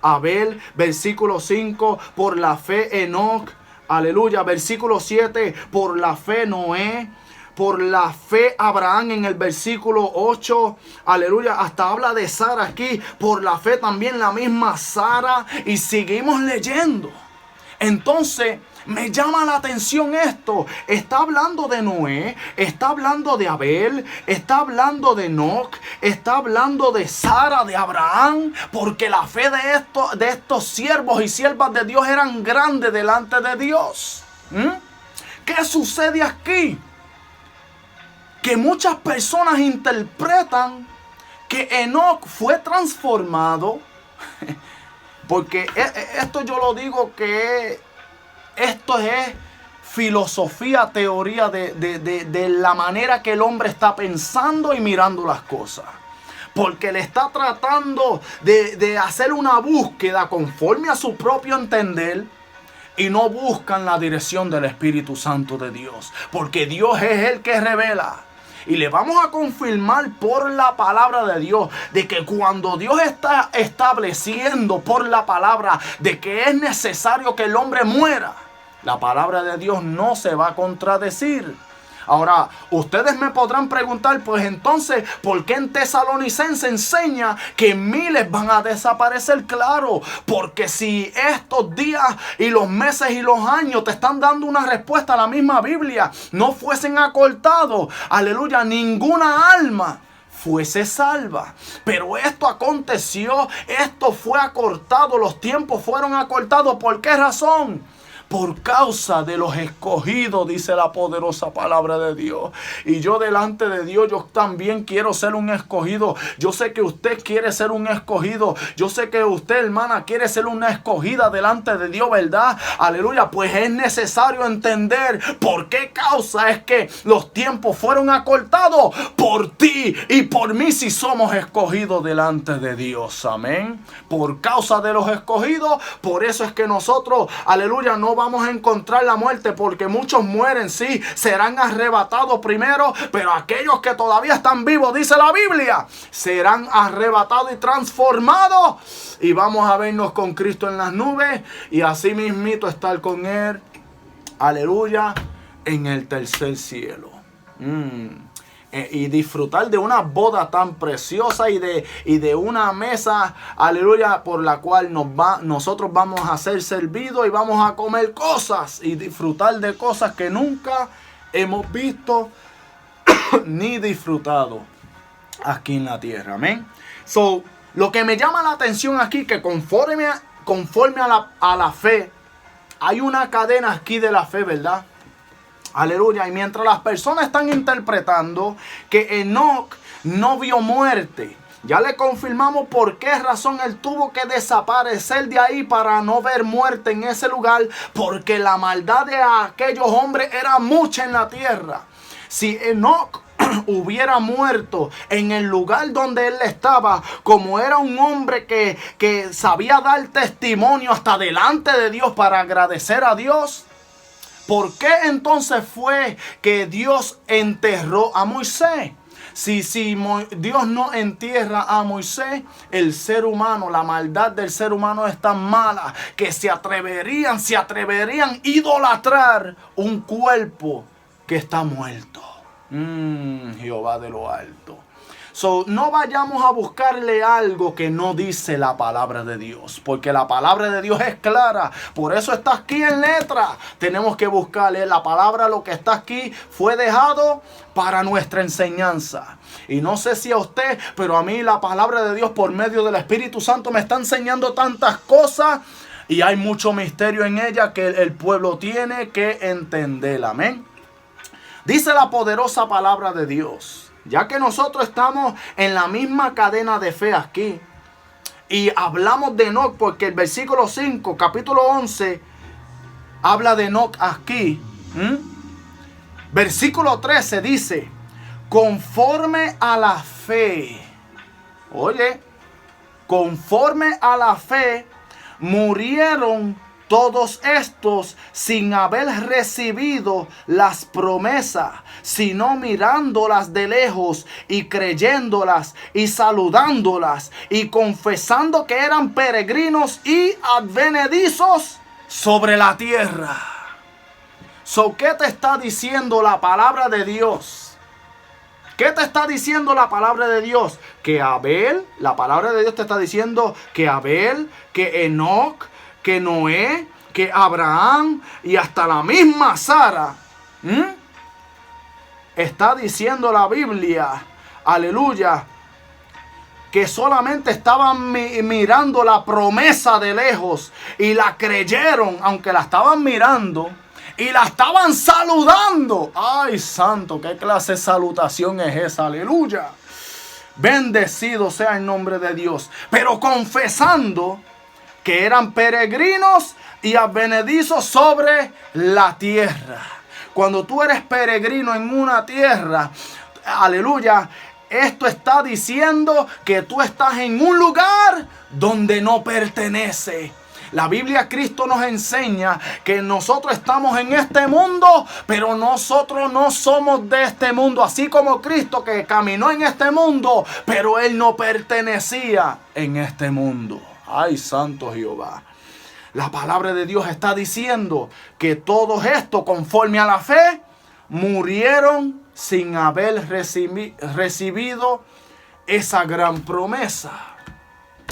Abel, versículo 5, por la fe Enoc, aleluya, versículo 7, por la fe Noé, por la fe Abraham en el versículo 8, aleluya, hasta habla de Sara aquí, por la fe también la misma Sara, y seguimos leyendo. Entonces me llama la atención esto. Está hablando de Noé, está hablando de Abel, está hablando de Enoc, está hablando de Sara, de Abraham, porque la fe de estos siervos y siervas de Dios eran grandes delante de Dios. ¿Qué sucede aquí? Que muchas personas interpretan que Enoc fue transformado, porque esto yo lo digo que esto es filosofía, teoría de la manera que el hombre está pensando y mirando las cosas. Porque le está tratando de hacer una búsqueda conforme a su propio entender. Y no buscan la dirección del Espíritu Santo de Dios. Porque Dios es el que revela. Y le vamos a confirmar por la palabra de Dios de que cuando Dios está estableciendo por la palabra de que es necesario que el hombre muera, La palabra de Dios no se va a contradecir. Ahora, ustedes me podrán preguntar, pues entonces, ¿por qué en Tesalonicense enseña que miles van a desaparecer? Claro, porque si estos días y los meses y los años te están dando una respuesta a la misma Biblia, no fuesen acortados, aleluya, ninguna alma fuese salva. Pero esto aconteció, esto fue acortado, los tiempos fueron acortados. ¿Por qué razón? Por causa de los escogidos, dice la poderosa palabra de Dios. Y yo delante de Dios, yo también quiero ser un escogido. Yo sé que usted quiere ser un escogido. Yo sé que usted, hermana, quiere ser una escogida delante de Dios, ¿verdad? Aleluya. Pues es necesario entender por qué causa es que los tiempos fueron acortados. Por ti y por mí, si somos escogidos delante de Dios. Amén. Por causa de los escogidos, por eso es que nosotros, aleluya, no vamos a encontrar la muerte, porque muchos mueren, sí, serán arrebatados primero, pero aquellos que todavía están vivos, dice la Biblia, serán arrebatados y transformados, y vamos a vernos con Cristo en las nubes, y así mismito estar con Él, aleluya, en el tercer cielo. Y disfrutar de una boda tan preciosa y de una mesa, aleluya, por la cual nosotros vamos a ser servidos y vamos a comer cosas y disfrutar de cosas que nunca hemos visto ni disfrutado aquí en la tierra. Amén. So, lo que me llama la atención aquí, que conforme a la fe, hay una cadena aquí de la fe, ¿verdad? Aleluya. Y mientras las personas están interpretando que Enoc no vio muerte, ya le confirmamos por qué razón él tuvo que desaparecer de ahí para no ver muerte en ese lugar, porque la maldad de aquellos hombres era mucha en la tierra. Si Enoc hubiera muerto en el lugar donde él estaba, como era un hombre que sabía dar testimonio hasta delante de Dios para agradecer a Dios, ¿por qué entonces fue que Dios enterró a Moisés? Si Dios no entierra a Moisés, el ser humano, la maldad del ser humano es tan mala que se atreverían a idolatrar un cuerpo que está muerto. Jehová de lo alto. So, no vayamos a buscarle algo que no dice la palabra de Dios, porque la palabra de Dios es clara. Por eso está aquí en letra. Tenemos que buscarle la palabra. Lo que está aquí fue dejado para nuestra enseñanza. Y no sé si a usted, pero a mí la palabra de Dios por medio del Espíritu Santo me está enseñando tantas cosas, y hay mucho misterio en ella que el pueblo tiene que entender. Amén. Dice la poderosa palabra de Dios. Ya que nosotros estamos en la misma cadena de fe aquí, y hablamos de Enoc, porque el versículo 5, capítulo 11, habla de Enoc aquí. Versículo 13 dice, conforme a la fe. Oye, conforme a la fe, murieron todos estos sin haber recibido las promesas, sino mirándolas de lejos y creyéndolas y saludándolas y confesando que eran peregrinos y advenedizos sobre la tierra. So, ¿qué te está diciendo la palabra de Dios? ¿Qué te está diciendo la palabra de Dios? Que Abel, la palabra de Dios te está diciendo que Abel, que Enoc, que Noé, que Abraham y hasta la misma Sara, está diciendo la Biblia, aleluya, que solamente estaban mirando la promesa de lejos y la creyeron, aunque la estaban mirando, y la estaban saludando. Ay, santo, qué clase de salutación es esa, aleluya. Bendecido sea el nombre de Dios. Pero confesando que eran peregrinos y advenedizos sobre la tierra. Cuando tú eres peregrino en una tierra, aleluya, esto está diciendo que tú estás en un lugar donde no pertenece. La Biblia, Cristo nos enseña que nosotros estamos en este mundo, pero nosotros no somos de este mundo. Así como Cristo, que caminó en este mundo, pero Él no pertenecía en este mundo. Ay, santo Jehová. La palabra de Dios está diciendo que todos estos, conforme a la fe, murieron sin haber recibido esa gran promesa.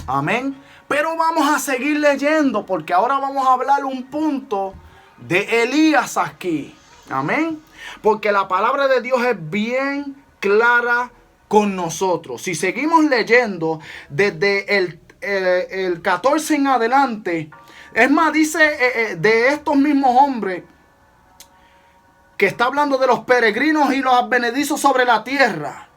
Amén. Pero vamos a seguir leyendo, porque ahora vamos a hablar un punto de Elías aquí. Amén. Porque la palabra de Dios es bien clara con nosotros. Si seguimos leyendo desde el 14 en adelante, es más, dice de estos mismos hombres, que está hablando de los peregrinos y los advenedizos sobre la tierra.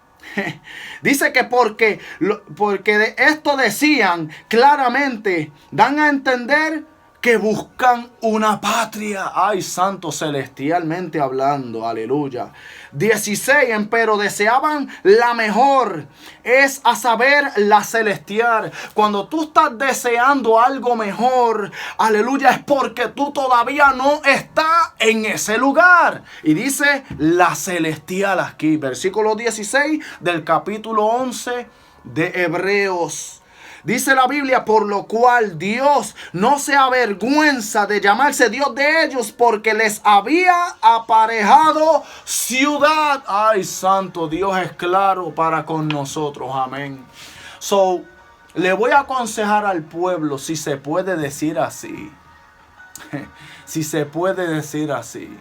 Dice que porque de esto decían claramente, dan a entender que buscan una patria. Ay, santo, celestialmente hablando, aleluya. 16, pero deseaban la mejor, es a saber, la celestial. Cuando tú estás deseando algo mejor, aleluya, es porque tú todavía no estás en ese lugar. Y dice la celestial aquí, versículo 16 del capítulo 11 de Hebreos. Dice la Biblia, por lo cual Dios no se avergüenza de llamarse Dios de ellos, porque les había aparejado ciudad. Ay, santo, Dios es claro para con nosotros. Amén. So, le voy a aconsejar al pueblo, si se puede decir así. Si se puede decir así.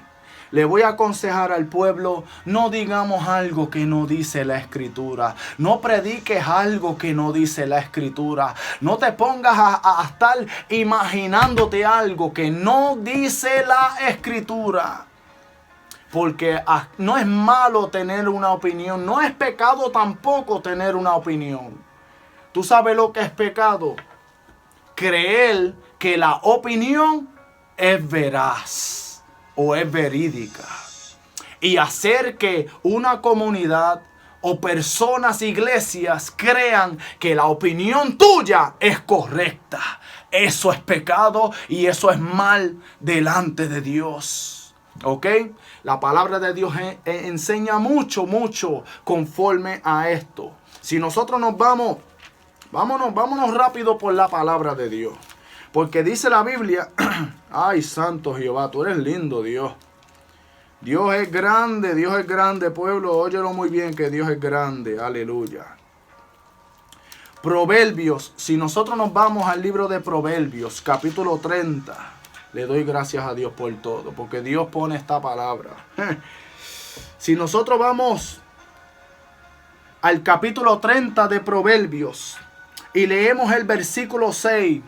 Le voy a aconsejar al pueblo, no digamos algo que no dice la Escritura. No prediques algo que no dice la Escritura. No te pongas a estar imaginándote algo que no dice la Escritura. Porque no es malo tener una opinión. No es pecado tampoco tener una opinión. ¿Tú sabes lo que es pecado? Creer que la opinión es veraz o es verídica, y hacer que una comunidad o personas, iglesias, crean que la opinión tuya es correcta. Eso es pecado y eso es mal delante de Dios. ¿Ok? La palabra de Dios enseña mucho conforme a esto. Si nosotros nos vámonos rápido por la palabra de Dios. Porque dice la Biblia, ay, santo Jehová, tú eres lindo, Dios. Dios es grande, pueblo. Óyelo muy bien que Dios es grande, aleluya. Proverbios, si nosotros nos vamos al libro de Proverbios, capítulo 30, le doy gracias a Dios por todo, porque Dios pone esta palabra. Si nosotros vamos al capítulo 30 de Proverbios y leemos el versículo 6,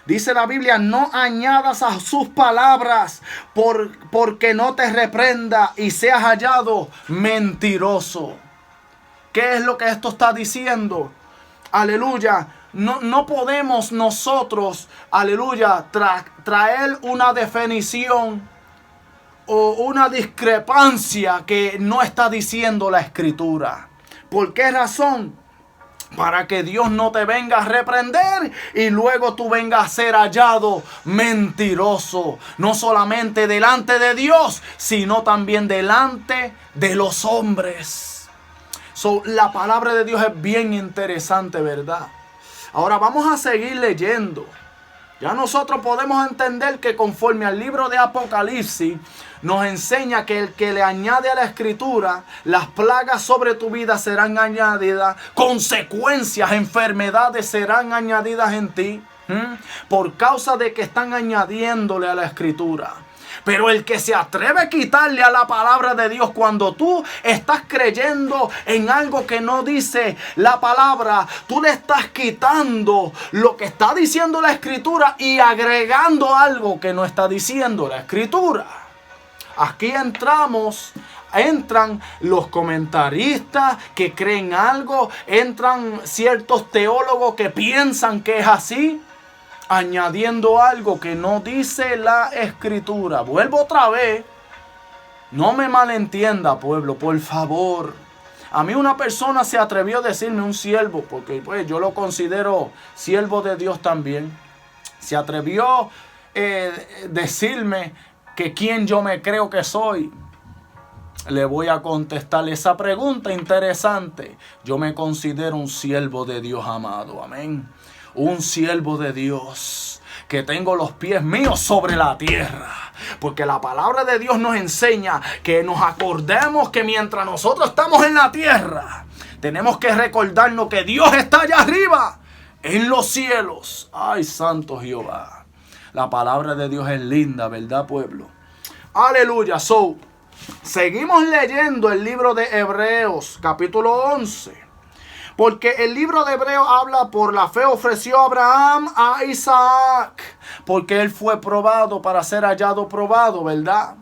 dice la Biblia, no añadas a sus palabras porque no te reprenda y seas hallado mentiroso. ¿Qué es lo que esto está diciendo? Aleluya. No podemos nosotros, aleluya, traer una definición o una discrepancia que no está diciendo la Escritura. ¿Por qué razón? Para que Dios no te venga a reprender y luego tú vengas a ser hallado mentiroso. No solamente delante de Dios, sino también delante de los hombres. La palabra de Dios es bien interesante, ¿verdad? Ahora vamos a seguir leyendo. Ya nosotros podemos entender que conforme al libro de Apocalipsis nos enseña que el que le añade a la Escritura, las plagas sobre tu vida serán añadidas, consecuencias, enfermedades serán añadidas en ti, por causa de que están añadiéndole a la Escritura. Pero el que se atreve a quitarle a la palabra de Dios, cuando tú estás creyendo en algo que no dice la palabra, tú le estás quitando lo que está diciendo la Escritura y agregando algo que no está diciendo la Escritura. Aquí entran los comentaristas que creen algo, entran ciertos teólogos que piensan que es así, añadiendo algo que no dice la Escritura. Vuelvo otra vez. No me malentienda, pueblo, por favor. A mí una persona se atrevió a decirme, un siervo, porque pues yo lo considero siervo de Dios también. Se atrevió a decirme que quién yo me creo que soy. Le voy a contestar esa pregunta interesante. Yo me considero un siervo de Dios amado. Amén. Un siervo de Dios que tengo los pies míos sobre la tierra. Porque la palabra de Dios nos enseña que nos acordemos que mientras nosotros estamos en la tierra, tenemos que recordarnos que Dios está allá arriba, en los cielos. Ay, santo Jehová. La palabra de Dios es linda, ¿verdad, pueblo? Aleluya. Seguimos leyendo el libro de Hebreos, capítulo 11. Porque el libro de Hebreos habla: por la fe ofreció Abraham a Isaac, porque él fue probado para ser hallado probado, ¿verdad?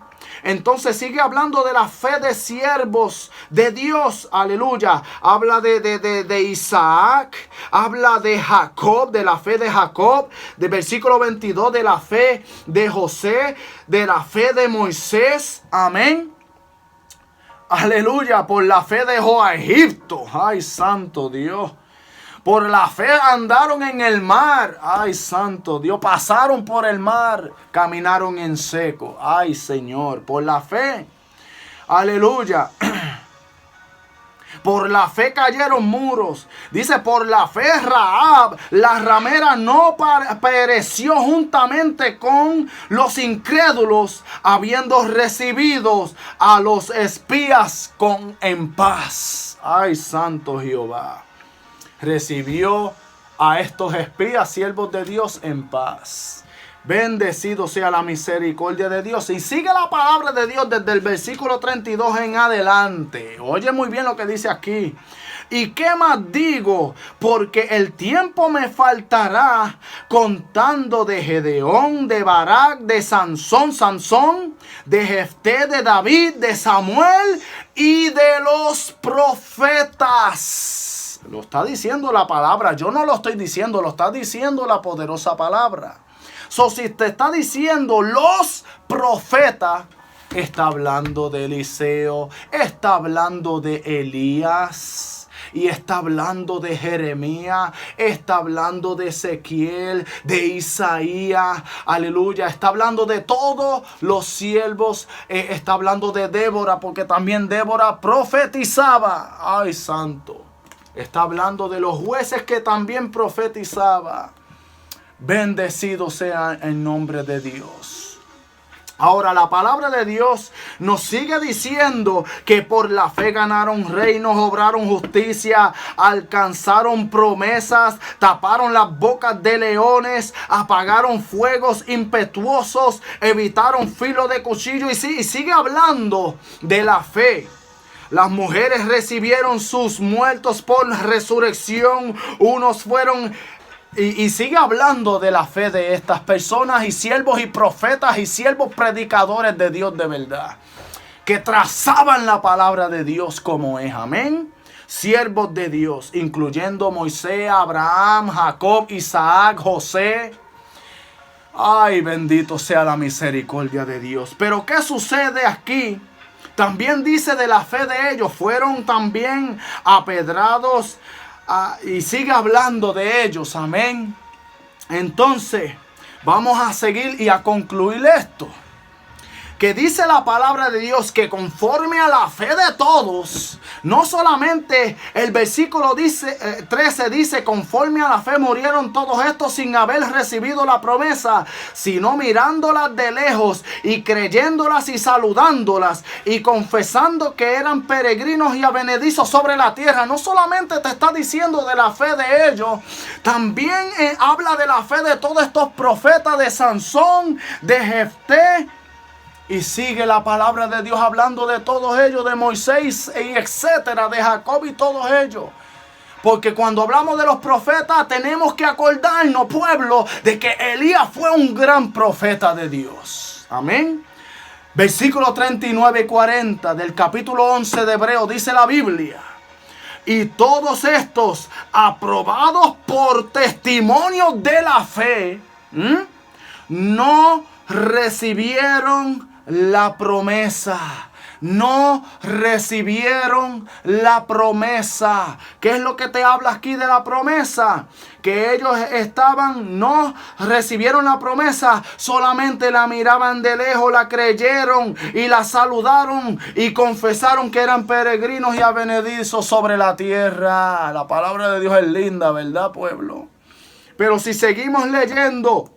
Entonces sigue hablando de la fe de siervos de Dios, aleluya. Habla de Isaac, habla de Jacob, de la fe de Jacob, del versículo 22, de la fe de José, de la fe de Moisés, amén. Aleluya, por la fe dejó a Egipto. Ay, santo Dios. Por la fe andaron en el mar. Ay, santo Dios. Pasaron por el mar. Caminaron en seco. Ay, Señor. Por la fe. Aleluya. Por la fe cayeron muros. Dice, por la fe Rahab, la ramera, no pereció juntamente con los incrédulos, habiendo recibido a los espías en paz. Ay, santo Jehová. Recibió a estos espías, siervos de Dios, en paz. Bendecido sea la misericordia de Dios. Y sigue la palabra de Dios desde el versículo 32 en adelante. Oye muy bien lo que dice aquí. ¿Y qué más digo? Porque el tiempo me faltará contando de Gedeón, de Barak, de Sansón, de Jefté, de David, de Samuel y de los profetas. Lo está diciendo la palabra. Yo no lo estoy diciendo, lo está diciendo la poderosa palabra. Si te está diciendo los profetas, está hablando de Eliseo, está hablando de Elías, y está hablando de Jeremías, está hablando de Ezequiel, de Isaías, aleluya, está hablando de todos los siervos, está hablando de Débora, porque también Débora profetizaba. Ay, santo. Está hablando de los jueces que también profetizaban. Bendecido sea el nombre de Dios. Ahora la palabra de Dios nos sigue diciendo que por la fe ganaron reinos, obraron justicia, alcanzaron promesas, taparon las bocas de leones, apagaron fuegos impetuosos, evitaron filo de cuchillo, y sigue hablando de la fe. Las mujeres recibieron sus muertos por resurrección, unos fueron... Y sigue hablando de la fe de estas personas, y siervos y profetas y siervos predicadores de Dios de verdad, que trazaban la palabra de Dios como es, amén. Siervos de Dios, incluyendo Moisés, Abraham, Jacob, Isaac, José. Ay, bendito sea la misericordia de Dios. Pero ¿qué sucede aquí? También dice de la fe de ellos, fueron también apedrados. Y sigue hablando de ellos, amén. Entonces, vamos a seguir y a concluir esto. Que dice la palabra de Dios que conforme a la fe de todos, no solamente el versículo 13 dice, conforme a la fe murieron todos estos sin haber recibido la promesa, sino mirándolas de lejos y creyéndolas y saludándolas y confesando que eran peregrinos y advenedizos sobre la tierra. No solamente te está diciendo de la fe de ellos, también habla de la fe de todos estos profetas, de Sansón, de Jefté. Y sigue la palabra de Dios hablando de todos ellos, de Moisés y etcétera, de Jacob y todos ellos. Porque cuando hablamos de los profetas tenemos que acordarnos, pueblo, de que Elías fue un gran profeta de Dios. Amén. Versículos 39 y 40 del capítulo 11 de Hebreos dice la Biblia. Y todos estos, aprobados por testimonio de la fe, no recibieron la promesa. No recibieron la promesa. ¿Qué es lo que te habla aquí de la promesa? Que ellos no recibieron la promesa, solamente la miraban de lejos, la creyeron y la saludaron y confesaron que eran peregrinos y advenedizos sobre la tierra. La palabra de Dios es linda, ¿verdad, pueblo? Pero si seguimos leyendo,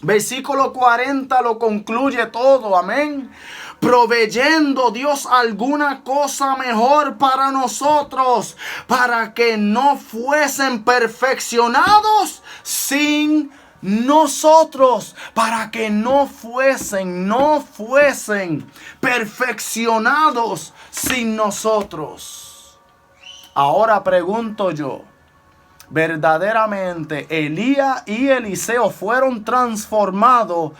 Versículo 40 lo concluye todo, amén. Proveyendo Dios alguna cosa mejor para nosotros, para que no fuesen perfeccionados sin nosotros, para que no fuesen perfeccionados sin nosotros. Ahora pregunto yo, verdaderamente Elías y Eliseo fueron transformados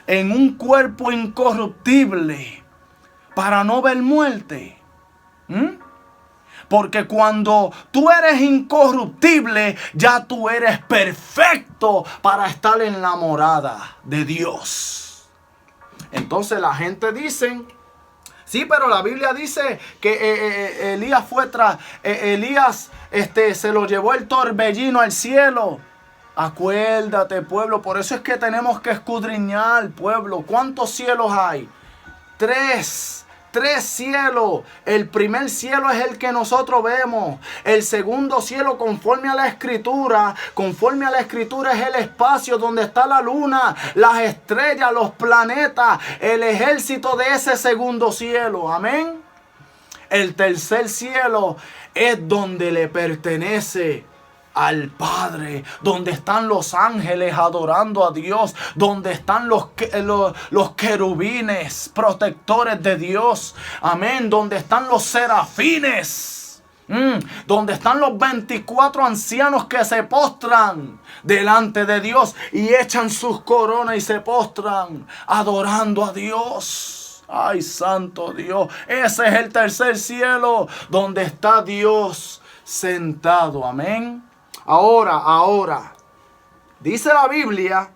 en un cuerpo incorruptible para no ver muerte. Porque cuando tú eres incorruptible, ya tú eres perfecto para estar en la morada de Dios. Entonces la gente dice, sí, pero la Biblia dice que Elías se lo llevó el torbellino al cielo. Acuérdate, pueblo, por eso es que tenemos que escudriñar, pueblo. ¿Cuántos cielos hay? Tres cielos. El primer cielo es el que nosotros vemos. El segundo cielo, conforme a la escritura es el espacio donde está la luna, las estrellas, los planetas, el ejército de ese segundo cielo. Amén. El tercer cielo es donde le pertenece al Padre, donde están los ángeles adorando a Dios, donde están los querubines protectores de Dios, amén, donde están los serafines, donde están los 24 ancianos que se postran delante de Dios y echan sus coronas y se postran adorando a Dios. Ay, santo Dios, ese es el tercer cielo donde está Dios sentado, amén. Ahora, dice la Biblia,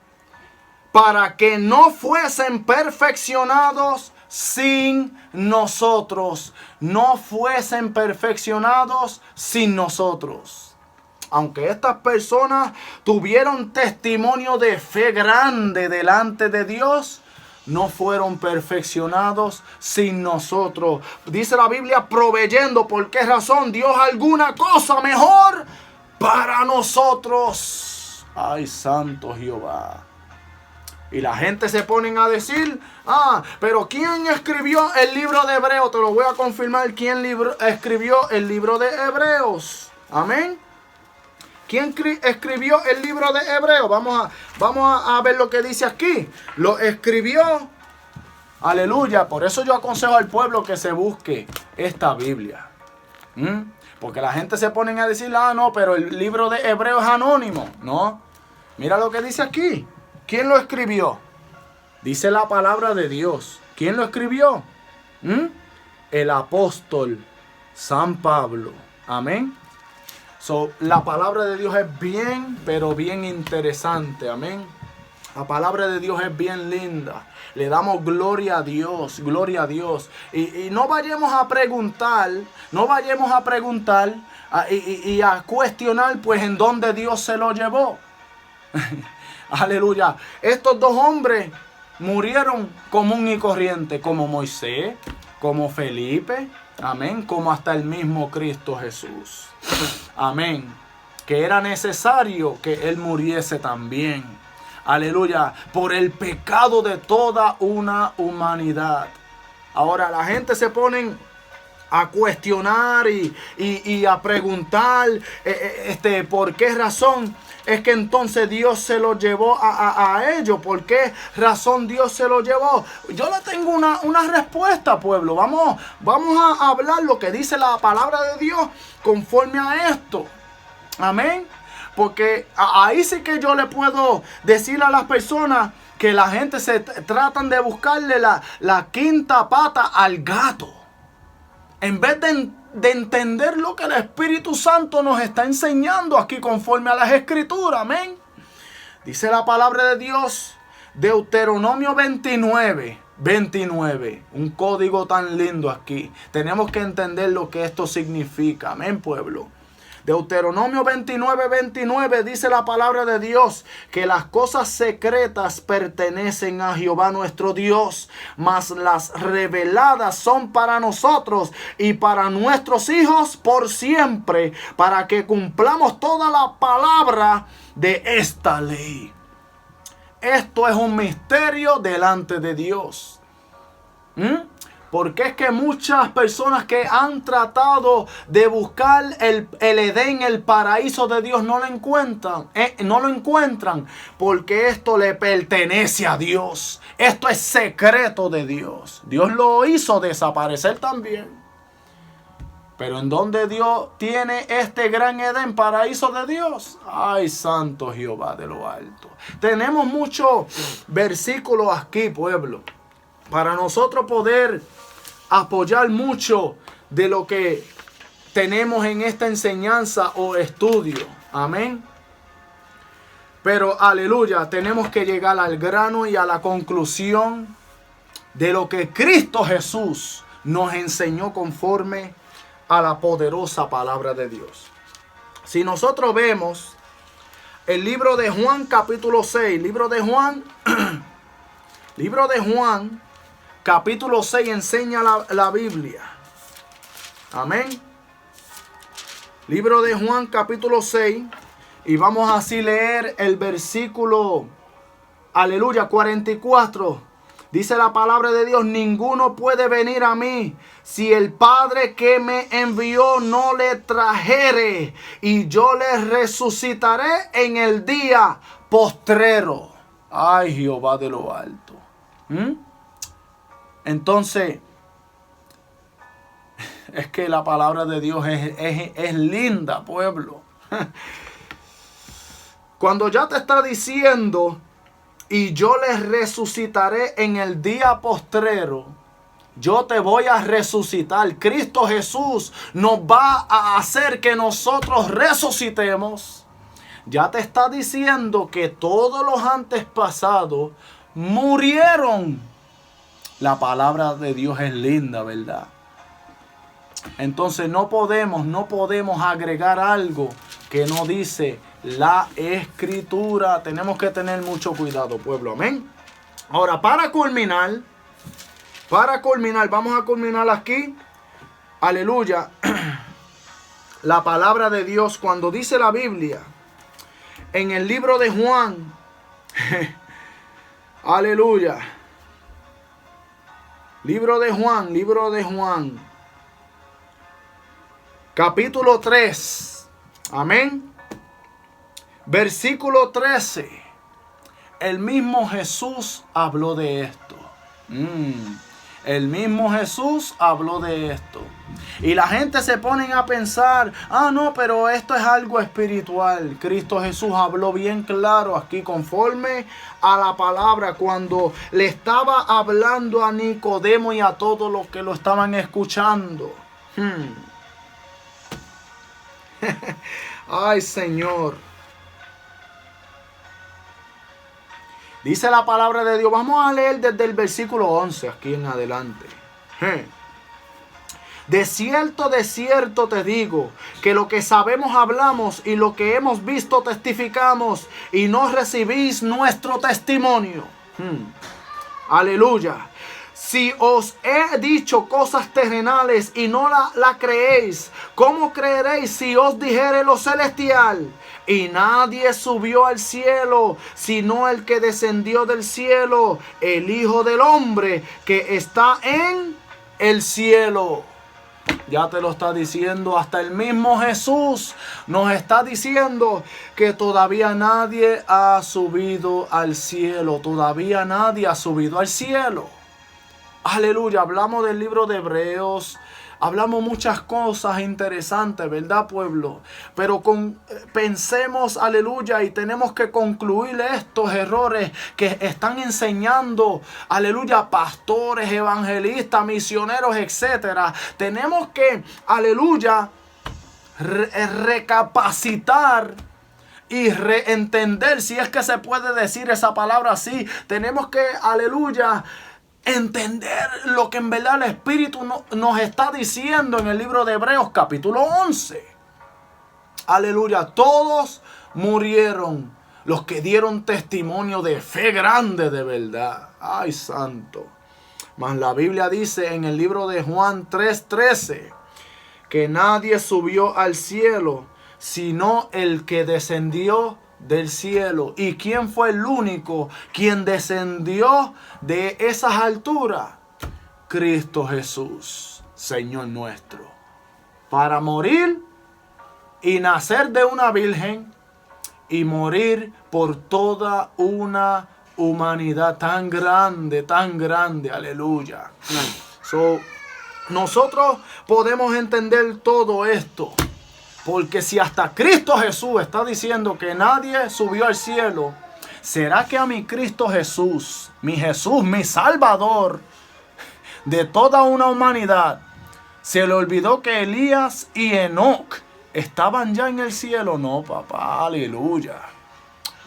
para que no fuesen perfeccionados sin nosotros. No fuesen perfeccionados sin nosotros. Aunque estas personas tuvieron testimonio de fe grande delante de Dios, no fueron perfeccionados sin nosotros. Dice la Biblia, proveyendo. ¿Por qué razón? Dios alguna cosa mejor para nosotros. Ay, santo Jehová. Y la gente se ponen a decir, pero ¿quién escribió el libro de Hebreos? Te lo voy a confirmar. ¿Quién escribió el libro de Hebreos? Amén. ¿Quién escribió el libro de Hebreos? Vamos a ver lo que dice aquí. Lo escribió, aleluya. Por eso yo aconsejo al pueblo que se busque esta Biblia. Porque la gente se pone a decir, no, pero el libro de Hebreos es anónimo. No, mira lo que dice aquí. ¿Quién lo escribió? Dice la palabra de Dios. ¿Quién lo escribió? El apóstol San Pablo. Amén. La palabra de Dios es bien, pero bien interesante. Amén. La palabra de Dios es bien linda. Le damos gloria a Dios, gloria a Dios. Y no vayamos a preguntar, y a cuestionar, pues, en dónde Dios se lo llevó. Aleluya. Estos dos hombres murieron común y corriente, como Moisés, como Felipe, amén, como hasta el mismo Cristo Jesús. Amén. Que era necesario que Él muriese también. Aleluya. Por el pecado de toda una humanidad. Ahora la gente se pone a cuestionar y a preguntar por qué razón es que entonces Dios se lo llevó a ellos. ¿Por qué razón Dios se lo llevó? Yo le tengo una respuesta, pueblo. Vamos a hablar lo que dice la palabra de Dios conforme a esto. Amén. Porque ahí sí que yo le puedo decir a las personas que la gente se tratan de buscarle la quinta pata al gato. En vez de entender lo que el Espíritu Santo nos está enseñando aquí conforme a las Escrituras. Amén. Dice la palabra de Dios, Deuteronomio 29. Un código tan lindo aquí. Tenemos que entender lo que esto significa. Amén, pueblo. Deuteronomio 29 dice la palabra de Dios que las cosas secretas pertenecen a Jehová nuestro Dios, mas las reveladas son para nosotros y para nuestros hijos por siempre, para que cumplamos toda la palabra de esta ley. esto es un misterio delante de Dios. Porque es que muchas personas que han tratado de buscar el Edén, el paraíso de Dios, no lo encuentran. No lo encuentran porque esto le pertenece a Dios. Esto es secreto de Dios. Dios lo hizo desaparecer también. Pero ¿en dónde Dios tiene este gran Edén, paraíso de Dios? Ay, santo Jehová de lo alto. Tenemos muchos versículos aquí, pueblo, para nosotros poder apoyar mucho de lo que tenemos en esta enseñanza o estudio. Amén. Pero aleluya, tenemos que llegar al grano y a la conclusión de lo que Cristo Jesús nos enseñó conforme a la poderosa palabra de Dios. Si nosotros vemos el libro de Juan capítulo 6, libro de Juan capítulo 6 enseña la Biblia. Amén. Libro de Juan capítulo 6 y vamos así leer el versículo, aleluya, 44. Dice la palabra de Dios: ninguno puede venir a mí si el Padre que me envió no le trajere, y yo le resucitaré en el día postrero. Ay, Jehová de lo alto. Entonces, es que la palabra de Dios es linda, pueblo. Cuando ya te está diciendo: y yo les resucitaré en el día postrero, yo te voy a resucitar. Cristo Jesús nos va a hacer que nosotros resucitemos. Ya te está diciendo que todos los antepasados murieron. La palabra de Dios es linda, ¿verdad? Entonces no podemos agregar algo que no dice la Escritura. Tenemos que tener mucho cuidado, pueblo. Amén. Ahora, para culminar, vamos a culminar aquí. Aleluya. La palabra de Dios, cuando dice la Biblia en el libro de Juan. Aleluya. Libro de Juan. Capítulo 3. Amén. Versículo 13. El mismo Jesús habló de esto. El mismo Jesús habló de esto. Y la gente se pone a pensar: no, pero esto es algo espiritual. Cristo Jesús habló bien claro aquí conforme a la palabra cuando le estaba hablando a Nicodemo y a todos los que lo estaban escuchando. Ay, Señor. Dice la palabra de Dios. Vamos a leer desde el versículo 11 aquí en adelante. De cierto te digo, que lo que sabemos hablamos, y lo que hemos visto testificamos, y no recibís nuestro testimonio. Aleluya. Si os he dicho cosas terrenales y no la creéis, ¿cómo creeréis si os dijere lo celestial? Y nadie subió al cielo, sino el que descendió del cielo, el Hijo del Hombre, que está en el cielo. Ya te lo está diciendo, hasta el mismo Jesús nos está diciendo que todavía nadie ha subido al cielo. Todavía nadie ha subido al cielo. Aleluya, hablamos del libro de Hebreos, hablamos muchas cosas interesantes, ¿verdad, pueblo? Pero pensemos, aleluya, y tenemos que concluir estos errores que están enseñando, aleluya, pastores, evangelistas, misioneros, etcétera. Tenemos que, aleluya, recapacitar y reentender, si es que se puede decir esa palabra así. Tenemos que, aleluya, entender lo que en verdad el Espíritu nos está diciendo en el libro de Hebreos capítulo 11. Aleluya, todos murieron los que dieron testimonio de fe grande de verdad. Ay, santo. Mas la Biblia dice en el libro de Juan 3:13 que nadie subió al cielo sino el que descendió del cielo. ¿Y quién fue el único quien descendió de esas alturas? Cristo Jesús, Señor nuestro, para morir y nacer de una virgen y morir por toda una humanidad tan grande, aleluya. Nosotros podemos entender todo esto, porque si hasta Cristo Jesús está diciendo que nadie subió al cielo, ¿será que a mi Cristo Jesús, mi Salvador de toda una humanidad, se le olvidó que Elías y Enoc estaban ya en el cielo? No, papá, aleluya.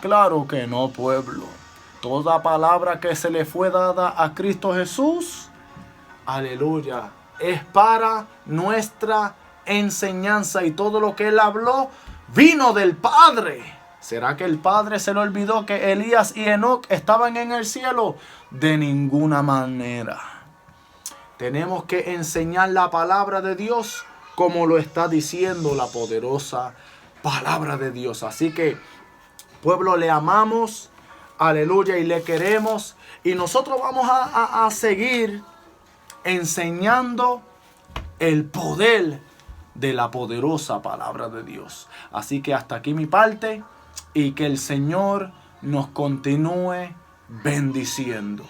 Claro que no, pueblo. Toda palabra que se le fue dada a Cristo Jesús, aleluya, es para nuestra enseñanza, y todo lo que Él habló vino del Padre. ¿Será que el Padre se le olvidó que Elías y Enoc estaban en el cielo? De ninguna manera. Tenemos que enseñar la palabra de Dios como lo está diciendo la poderosa palabra de Dios. Así que, pueblo, le amamos, aleluya, y le queremos. Y nosotros vamos a seguir enseñando el poder de la poderosa palabra de Dios. Así que hasta aquí mi parte, y que el Señor nos continúe bendiciendo.